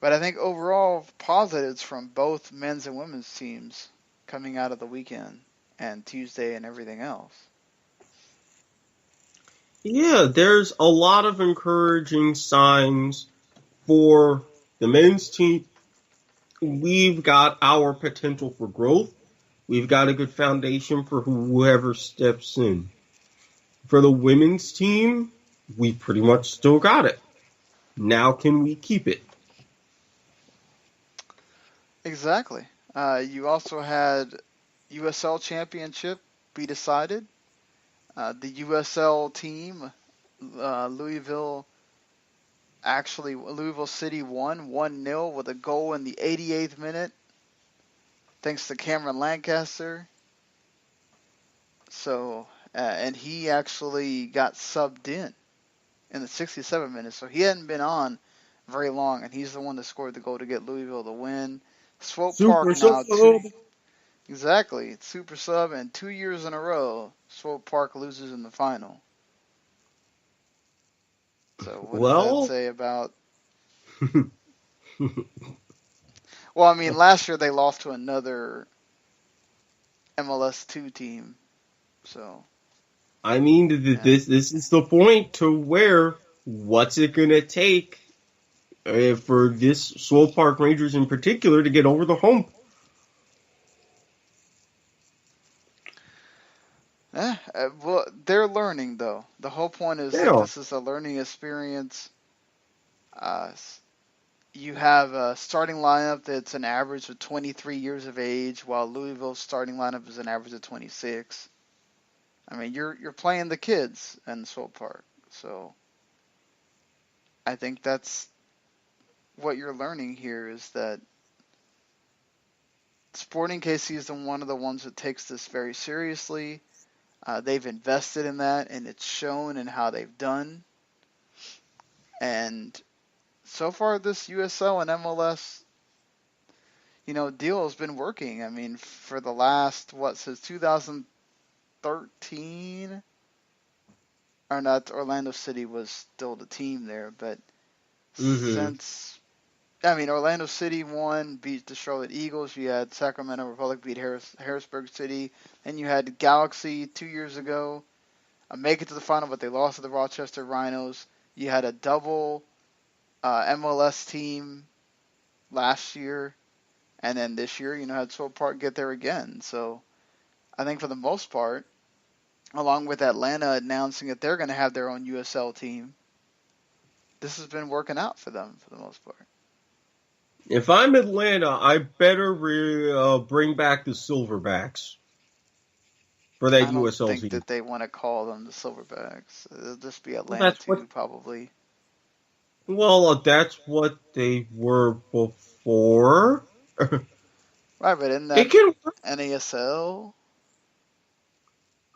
But I think overall positives from both men's and women's teams coming out of the weekend and Tuesday and everything else. Yeah, there's a lot of encouraging signs for the men's team. We've got our potential for growth. We've got a good foundation for whoever steps in. For the women's team, we pretty much still got it. Now can we keep it? Exactly. You also had USL Championship be decided. The USL team Louisville Louisville City won 1-0 with a goal in the 88th minute, thanks to Cameron Lancaster. So, and he actually got subbed in the 67th minute, so he hadn't been on very long, and he's the one that scored the goal to get Louisville the win. Swope Park Super now sub. exactly, it's super sub, and 2 years in a row, Swope Park loses in the final. So what does that Well, say about? Well, I mean, last year they lost to another MLS2 team, so I mean, yeah. this is the point to where what's it gonna take for this Swope Park Rangers in particular to get over the hump? Well, they're learning though. The whole point is They that are. this is a learning experience. Uh, you have a starting lineup that's an average of 23 years of age, while Louisville's starting lineup is an average of 26. I mean, you're playing the kids in Swope Park, so I think that's what you're learning here is that Sporting KC is one of the ones that takes this very seriously. They've invested in that, and it's shown in how they've done. And so far, this USL and MLS, deal has been working. I mean, for the last since 2013, or not? Orlando City was still the team there, but Mm-hmm. since Orlando City beat the Charlotte Eagles. You had Sacramento Republic beat Harrisburg City, and you had Galaxy 2 years ago make it to the final, but they lost to the Rochester Rhinos. You had a double MLS team last year, and then this year, had Swope Park get there again. So I think for the most part, along with Atlanta announcing that they're going to have their own USL team, this has been working out for them for the most part. If I'm Atlanta, I better bring back the Silverbacks for that I don't USL think team. that they want to call them the Silverbacks. It'll just be Well, Atlanta that's what. 2, probably. That's what they were before. Right, but in that It can NASL,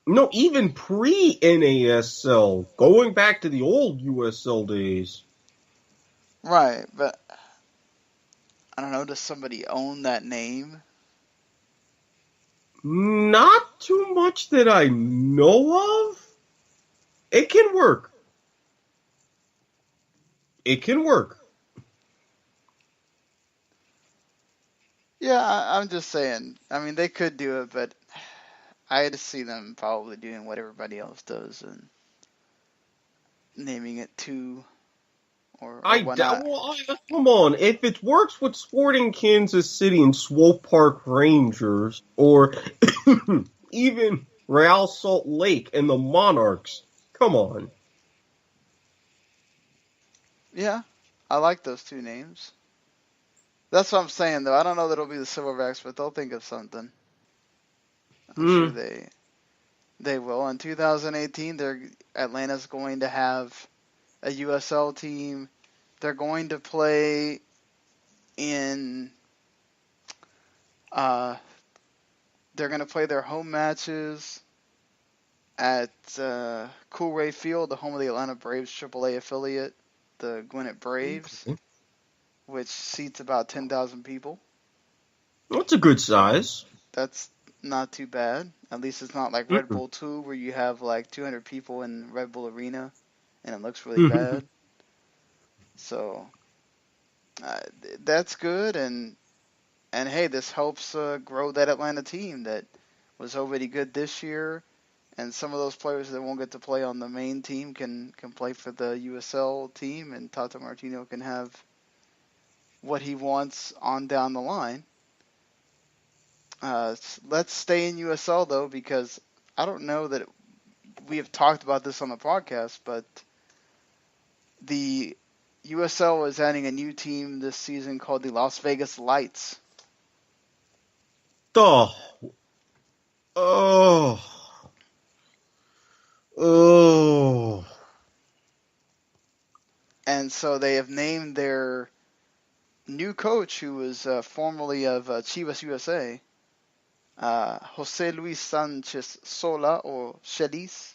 no even pre NASL, going back to the old USL days. right, but I don't know, does somebody own that name? Not too much that I know of. It can work. It can work. Yeah, I'm just saying. I mean, they could do it, but I just see them probably doing what everybody else does and naming it 2 or whatnot. Come on. If it works with Sporting Kansas City and Swope Park Rangers, or even Real Salt Lake and the Monarchs, come on. Yeah, I like those 2 names. That's what I'm saying, though. I don't know that it'll be the Silverbacks, but they'll think of something. I'm sure Hmm. they will. In 2018, Atlanta's going to have a USL team. They're going to play in. Uh, they're going to play their home matches at Coolray Field, the home of the Atlanta Braves AAA affiliate, the Gwinnett Braves, Okay. which seats about 10,000 people. That's a good So size. that's not too bad. At least it's not like Red Mm-mm. Bull 2, where you have like 200 people in Red Bull Arena, and it looks really bad. So uh, that's good, and hey, this helps grow that Atlanta team that was already good this year, and some of those players that won't get to play on the main team can play for the USL team, and Tata Martino can have what he wants on down the line. Let's stay in USL though, because I don't know that we have talked about this on the podcast, but the USL is adding a new team this season called the Las Vegas Lights. Oh. Oh. Oh. And so they have named their new coach, who was formerly of Chivas USA, Jose Luis Sanchez Sola, or Chelis,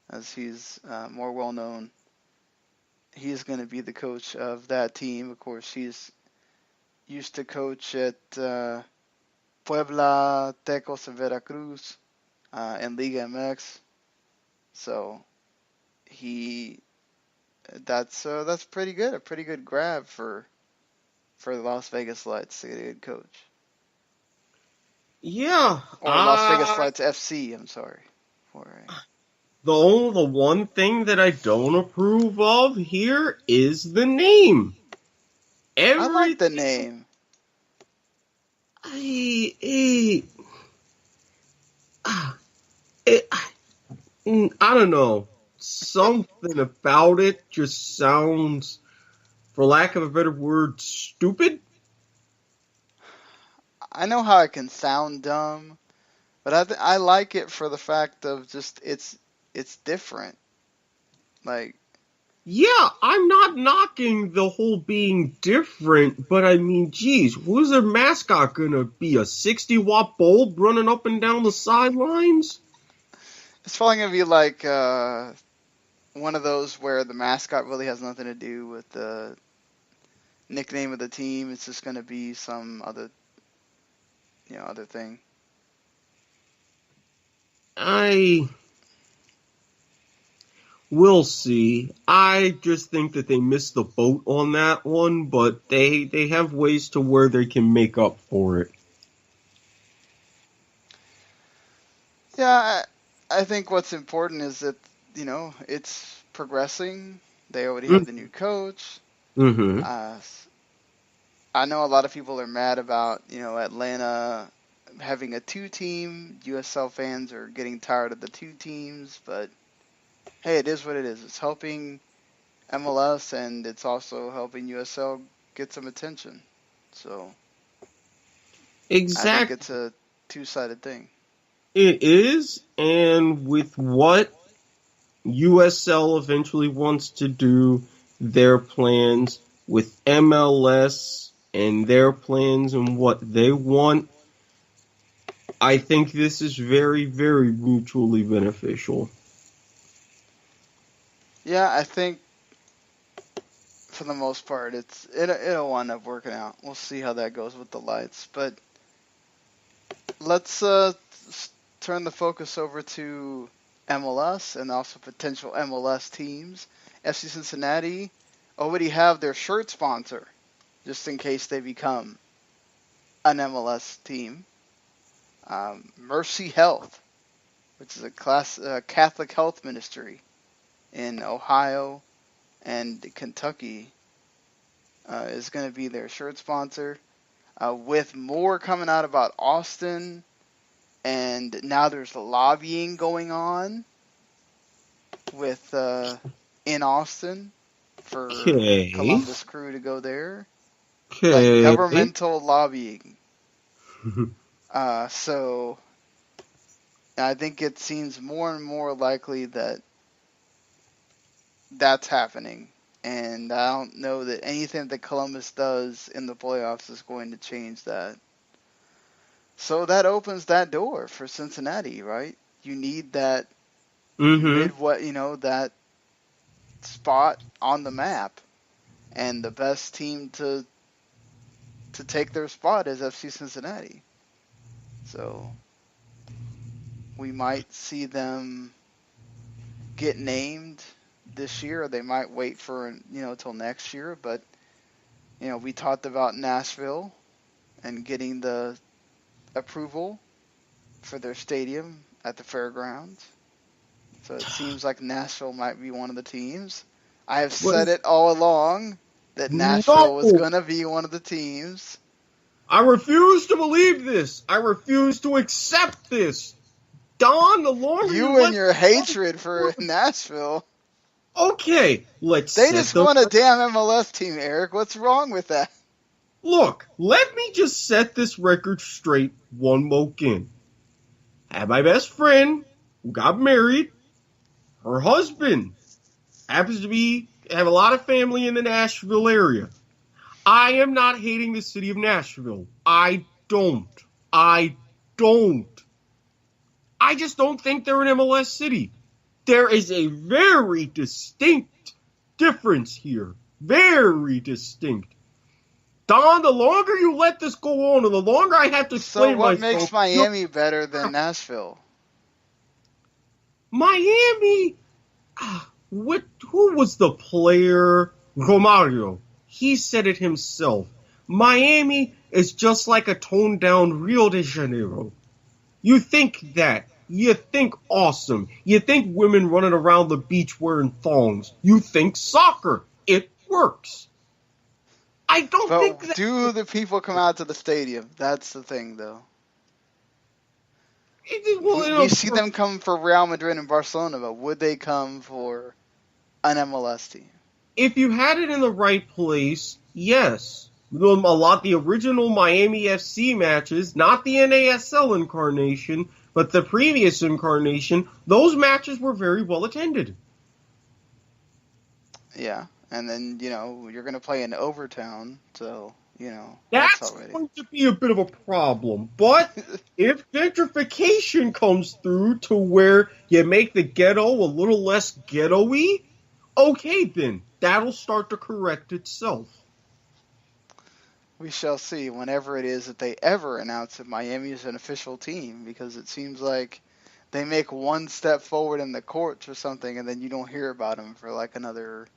as he's more well known. He's going to be the coach of that team. Of course, he's used to coach at Puebla, Tecos, and Veracruz in Liga MX. So that's pretty good. A pretty good grab for the Las Vegas Lights to get a good coach. Yeah. Or Las Vegas Lights FC, I'm sorry. The one thing that I don't approve of here is the name. I like the name. I don't know. Something about it just sounds, for lack of a better word, stupid. I know how it can sound dumb, but I like it for the fact of just it's different. Like, yeah, I'm not knocking the whole being different, but I mean, geez, who's their mascot gonna be? A 60-watt bulb running up and down the sidelines? it's probably gonna be like one of those where the mascot really has nothing to do with the nickname of the team. It's just gonna be some other thing. We'll see. I just think that they missed the boat on that one, but they have ways to where they can make up for it. Yeah, I think what's important is that, it's progressing. They already have the new coach. Mm-hmm. I know a lot of people are mad about, Atlanta having a 2-team. USL fans are getting tired of the 2 teams, but hey, it is what it is. It's helping MLS, and it's also helping USL get some attention. So, exactly. I think it's a 2-sided thing. It is, and with what USL eventually wants to do, their plans with MLS and their plans and what they want, I think this is very, very mutually beneficial. Yeah, I think for the most part it'll wind up working out. We'll see how that goes with the Lights, but let's turn the focus over to MLS and also potential MLS teams. FC Cincinnati already have their shirt sponsor, just in case they become an MLS team. Mercy Health, which is a Catholic health ministry in Ohio and Kentucky, is going to be their shirt sponsor. With more coming out about Austin, and now there's lobbying going on with in Austin for Columbus Crew to go there. Like governmental lobbying. So I think it seems more and more likely that that's happening. And I don't know that anything that Columbus does in the playoffs is going to change that. So that opens that door for Cincinnati, right? You need that that spot on the map. And the best team to take their spot is FC Cincinnati. So we might see them get named this year, or they might wait for till next year. But we talked about Nashville and getting the approval for their stadium at the fairgrounds. So it seems like Nashville might be one of the teams. I have said it all along that Nashville was going to be one of the teams. I refuse to believe this. I refuse to accept this. Don, the longer you and your hatred for Nashville. Okay, They just want a damn MLS team, Eric. What's wrong with that? Look, let me just set this record straight one more again. I have my best friend who got married. Her husband happens to be have a lot of family in the Nashville area. I am not hating the city of Nashville. I don't. I just don't think they're an MLS city. There is a very distinct difference here. Very distinct. Don, the longer you let this go on, and the longer I have to explain myself... So what makes Miami better than Nashville? Miami... Who was the player? Romario. He said it himself. Miami is just like a toned-down Rio de Janeiro. You think that. You think awesome. You think women running around the beach wearing thongs. You think soccer. It works. I don't think that... do the people come out to the stadium? That's the thing, though. We see them come for Real Madrid and Barcelona, but would they come for an MLS team? If you had it in the right place, yes. The original Miami FC matches, not the NASL incarnation, but the previous incarnation, those matches were very well attended. Yeah, and then, you're going to play in Overtown, so, That's going to be a bit of a problem. But if gentrification comes through to where you make the ghetto a little less ghetto-y, okay then, that'll start to correct itself. We shall see whenever it is that they ever announce that Miami is an official team, because it seems like they make one step forward in the courts or something, and then you don't hear about them for like another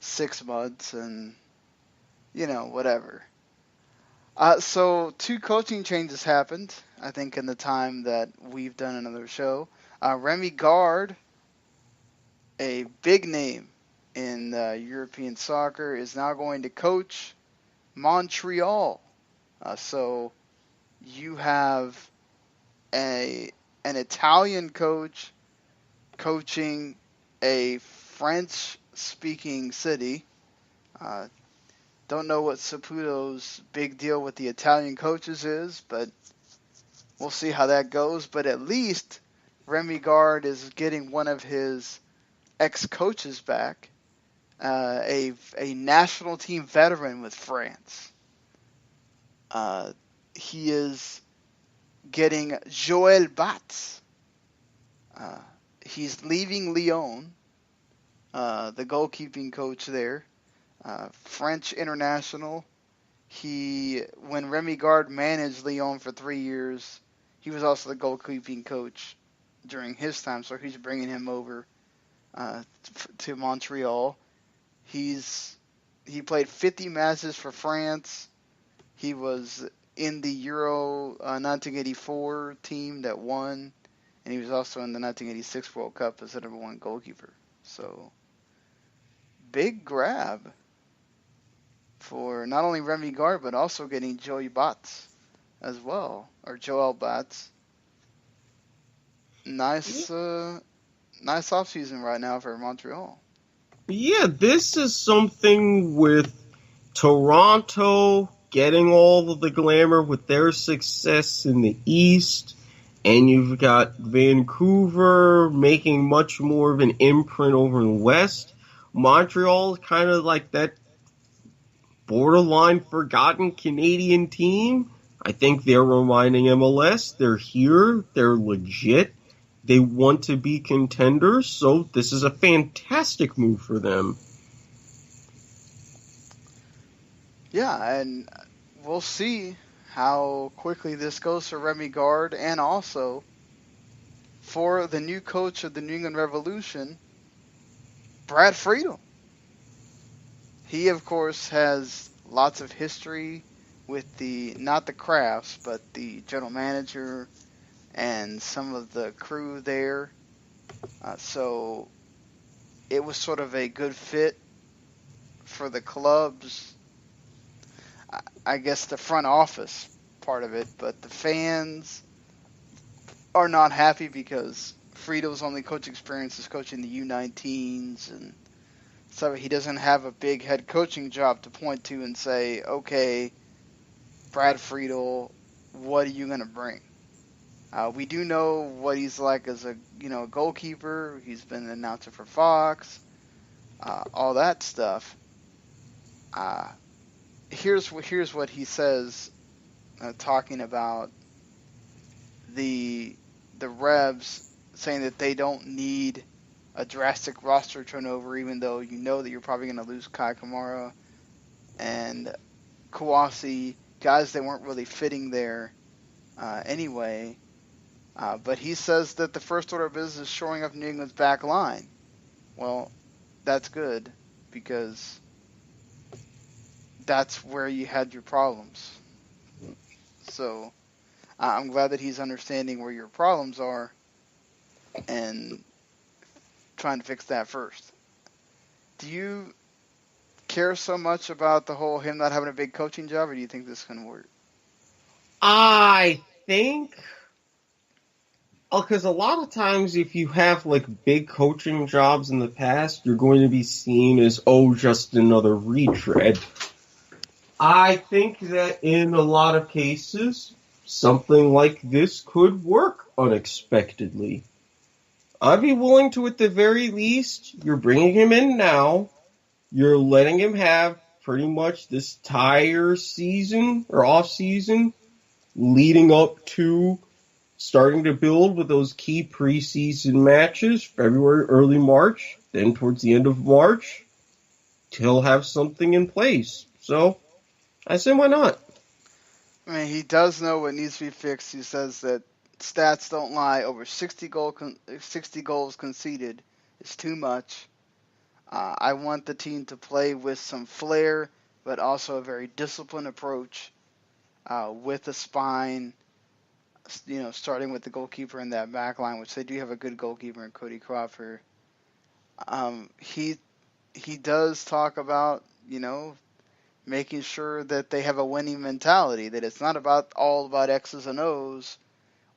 6 months, and whatever. So 2 coaching changes happened, I think, in the time that we've done another show. Remi Garde, a big name in European soccer, is now going to coach Montreal. So you have an Italian coach coaching a French-speaking city. Don't know what Saputo's big deal with the Italian coaches is, but we'll see how that goes. But at least Remi Garde is getting one of his ex-coaches back. A national team veteran with France. He is getting Joël Batz. He's leaving Lyon, the goalkeeping coach there. French international. When Remi Garde managed Lyon for 3 years, he was also the goalkeeping coach during his time, so he's bringing him over to Montreal. He played 50 matches for France. He was in the Euro 1984 team that won, and he was also in the 1986 World Cup as the number 1 goalkeeper. So, big grab for not only Remi Garde, but also getting Joey Batz as well, or Joel Batz. Nice offseason right now for Montreal. Yeah, this is something with Toronto getting all of the glamour with their success in the East, and you've got Vancouver making much more of an imprint over in the West. Montreal is kind of like that borderline forgotten Canadian team. I think they're reminding MLS they're here, they're legit. They want to be contenders, so this is a fantastic move for them. Yeah, and we'll see how quickly this goes for Remi Garde, and also for the new coach of the New England Revolution, Brad Friedel. He, of course, has lots of history with not the Crafts, but the general manager and some of the crew there. So it was sort of a good fit for the club's, I guess, the front office part of it. But the fans are not happy because Friedel's only coach experience is coaching the U19s, and so he doesn't have a big head coaching job to point to and say, okay, Brad Friedel, what are you going to bring? We do know what he's like as a goalkeeper. He's been an announcer for Fox. all that stuff. Here's what he says, talking about the Revs, saying that they don't need a drastic roster turnover, even though you know that you're probably going to lose Kai Kamara and Kawasi, guys that weren't really fitting there anyway. But he says that the first order of business is shoring up New England's back line. Well, that's good, because that's where you had your problems. So I'm glad that he's understanding where your problems are and trying to fix that first. Do you care so much about the whole him not having a big coaching job, or do you think this can work? I think, because a lot of times if you have like big coaching jobs in the past, you're going to be seen as, oh, just another retread. I think that in a lot of cases, something like this could work unexpectedly. I'd be willing to, at the very least, you're bringing him in now, you're letting him have pretty much this entire season or off season leading up to starting to build with those key preseason matches, February, early March, then towards the end of March, he'll have something in place. So, I say why not? I mean, he does know what needs to be fixed. He says that stats don't lie. Over 60 goals conceded is too much. I want the team to play with some flair, but also a very disciplined approach, with a spine, starting with the goalkeeper in that back line, which they do have a good goalkeeper in Cody Crawford. He does talk about, making sure that they have a winning mentality, that it's not all about X's and O's.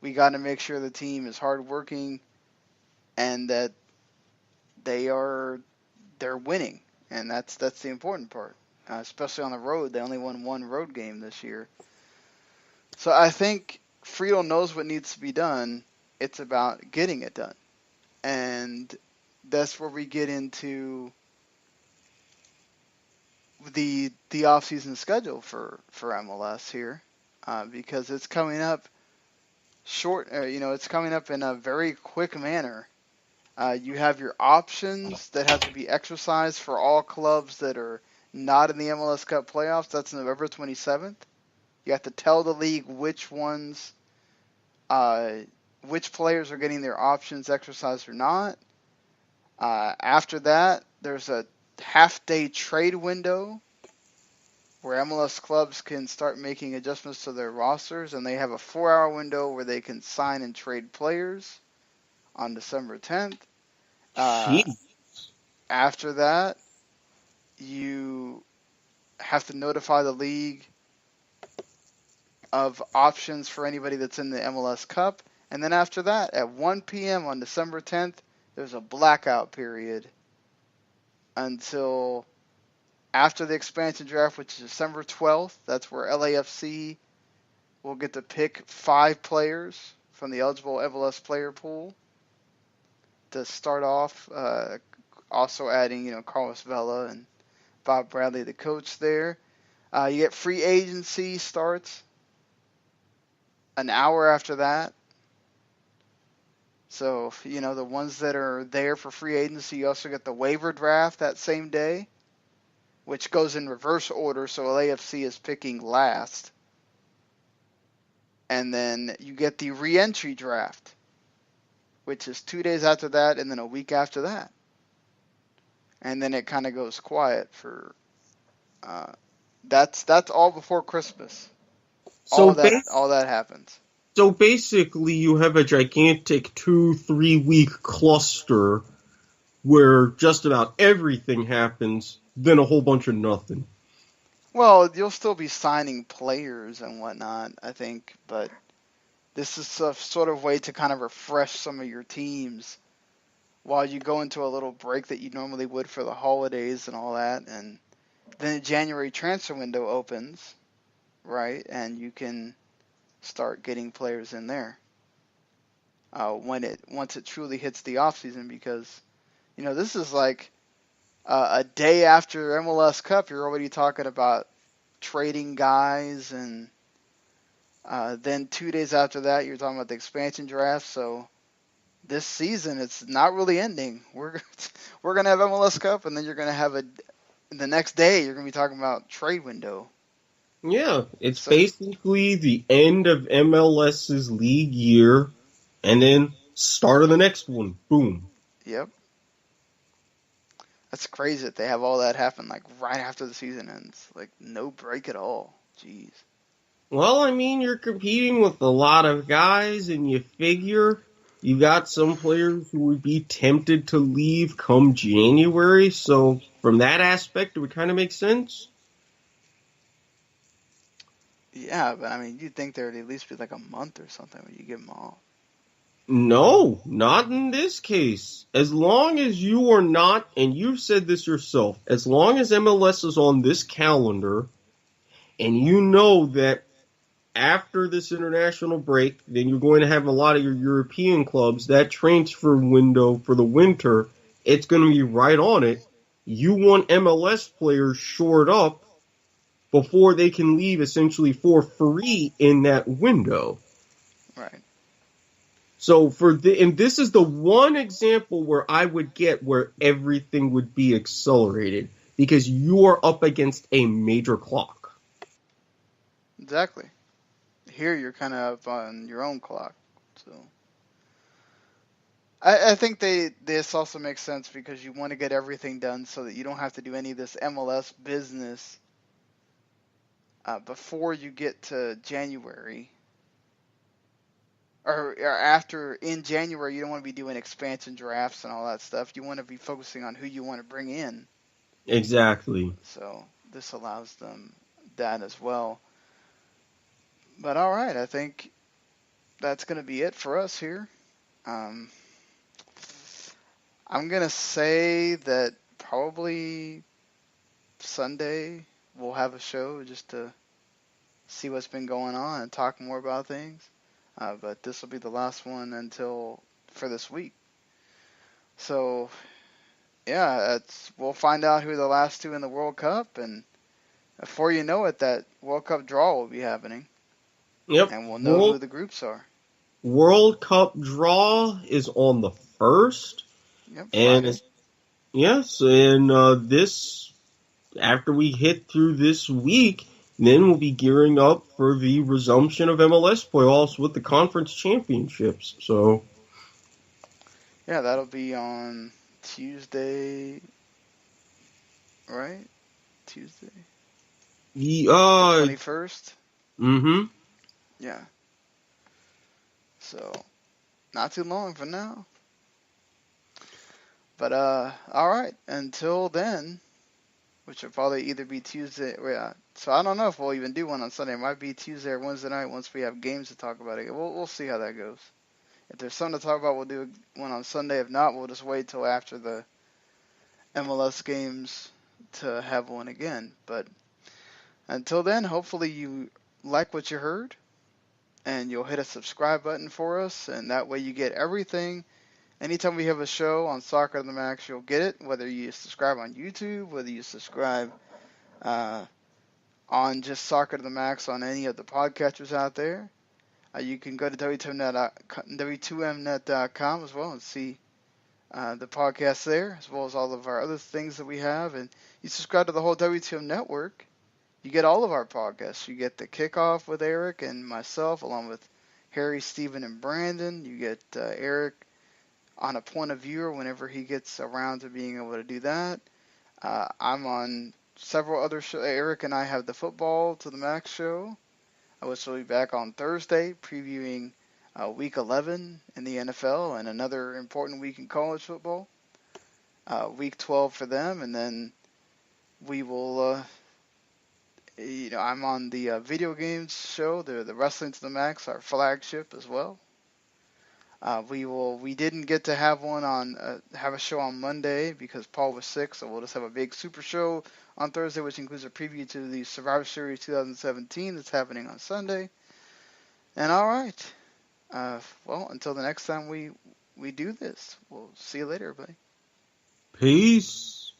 We got to make sure the team is hardworking and that they're winning, and that's the important part, especially on the road. They only won one road game this year. So I think Friedel knows what needs to be done. It's about getting it done. And that's where we get into the off-season schedule for MLS here, because it's coming up short. It's coming up in a very quick manner. You have your options that have to be exercised for all clubs that are not in the MLS Cup playoffs. That's November 27th. You have to tell the league which players are getting their options exercised or not. After that, there's a half-day trade window where MLS clubs can start making adjustments to their rosters, and they have a 4-hour window where they can sign and trade players on December 10th. After that, you have to notify the league of options for anybody that's in the MLS Cup. And then after that, at 1 p.m. on December 10th, there's a blackout period until after the expansion draft, which is December 12th. That's where LAFC will get to pick 5 players from the eligible MLS player pool to start off, also adding, Carlos Vela and Bob Bradley, the coach there. You get free agency starts an hour after that. So, the ones that are there for free agency, you also get the waiver draft that same day, which goes in reverse order, so LAFC is picking last. And then you get the re-entry draft, which is 2 days after that and then a week after that. And then it kind of goes quiet for that's all before Christmas. So all that happens. So basically you have a gigantic 2-3 week cluster where just about everything happens, then a whole bunch of nothing. Well, you'll still be signing players and whatnot, I think, but this is a sort of way to kind of refresh some of your teams while you go into a little break that you normally would for the holidays and all that. And then the January transfer window opens, right? And you can start getting players in there once it truly hits the off season, because this is like a day after MLS Cup, you're already talking about trading guys, and then 2 days after that, you're talking about the expansion draft. So this season, it's not really ending. We're gonna have MLS Cup, and then you're gonna have the next day you're gonna be talking about trade window. Yeah, it's So basically the end of MLS's league year, and then start of the next one. Boom. yep, that's crazy that they have all that happen like right after the season ends. Like no break at all. Jeez. Well, I mean, you're competing with a lot of guys, and you figure you got some players who would be tempted to leave come January, so from that aspect, it would kind of make sense. Yeah, but I mean, you'd think there would at least be like a month or something when you give them off. No, not in this case. As long as you are not, and you've said this yourself, as long as MLS is on this calendar, and you know that after this international break, then you're going to have a lot of your European clubs, that transfer window for the winter, it's going to be right on it. You want MLS players shored up before they can leave essentially for free in that window. Right. So and this is the one example where I would get where everything would be accelerated because you are up against a major clock. Exactly. Here you're kind of on your own clock. So I think this also makes sense because you want to get everything done so that you don't have to do any of this MLS business before you get to January. Or after in January, you don't want to be doing expansion drafts and all that stuff. You want to be focusing on who you want to bring in. Exactly. So this allows them that as well. But all right, I think that's going to be it for us here. Um, I'm going to say that probably Sunday we'll have a show just to see what's been going on and talk more about things. But this will be the last one until for this week. So yeah, we'll find out who the last two in the World Cup, and before you know it, that World Cup draw will be happening, Yep. and we'll know who the groups are. World Cup draw is on the 1st. Yep, And Friday. yes, and this, after we hit through this week, then we'll be gearing up for the resumption of MLS playoffs with the conference championships. So Yeah, that'll be on Tuesday, right? Tuesday, the the 21st. mm-hmm. Yeah. So not too long from now. But all right. Until then, which will probably either be Tuesday. Yeah. So I don't know if we'll even do one on Sunday. It might be Tuesday or Wednesday night once we have games to talk about it. We'll see how that goes. If there's something to talk about, we'll do one on Sunday. If not, we'll just wait till after the MLS games to have one again. But until then, hopefully you like what you heard, and you'll hit a subscribe button for us, and that way you get everything. Anytime we have a show on Soccer to the Max, you'll get it, whether you subscribe on YouTube, whether you subscribe on just Soccer to the Max on any of the podcatchers out there. You can go to W2Mnet.com as well and see the podcast there, as well as all of our other things that we have. And you subscribe to the whole W2M network, you get all of our podcasts. You get the kickoff with Eric and myself, along with Harry, Steven, and Brandon. You get Eric on a point of view whenever he gets around to being able to do that. I'm on several other shows. Eric and I have the Football to the Max show, which will be back on Thursday, previewing Week 11 in the NFL and another important week in college football. Week 12 for them, and then we will. I'm on the video games show, the Wrestling to the Max, our flagship as well. We didn't get to have a show on Monday because Paul was sick, so we'll just have a big super show on Thursday, which includes a preview to the Survivor Series 2017 that's happening on Sunday. And all right, well, until the next time we do this, we'll see you later, everybody. Peace.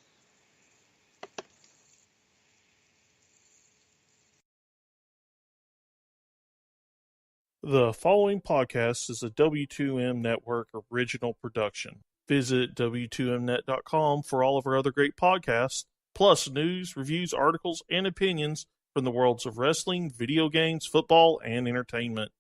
The following podcast is a W2M Network original production. Visit W2Mnet.com for all of our other great podcasts, plus news, reviews, articles, and opinions from the worlds of wrestling, video games, football, and entertainment.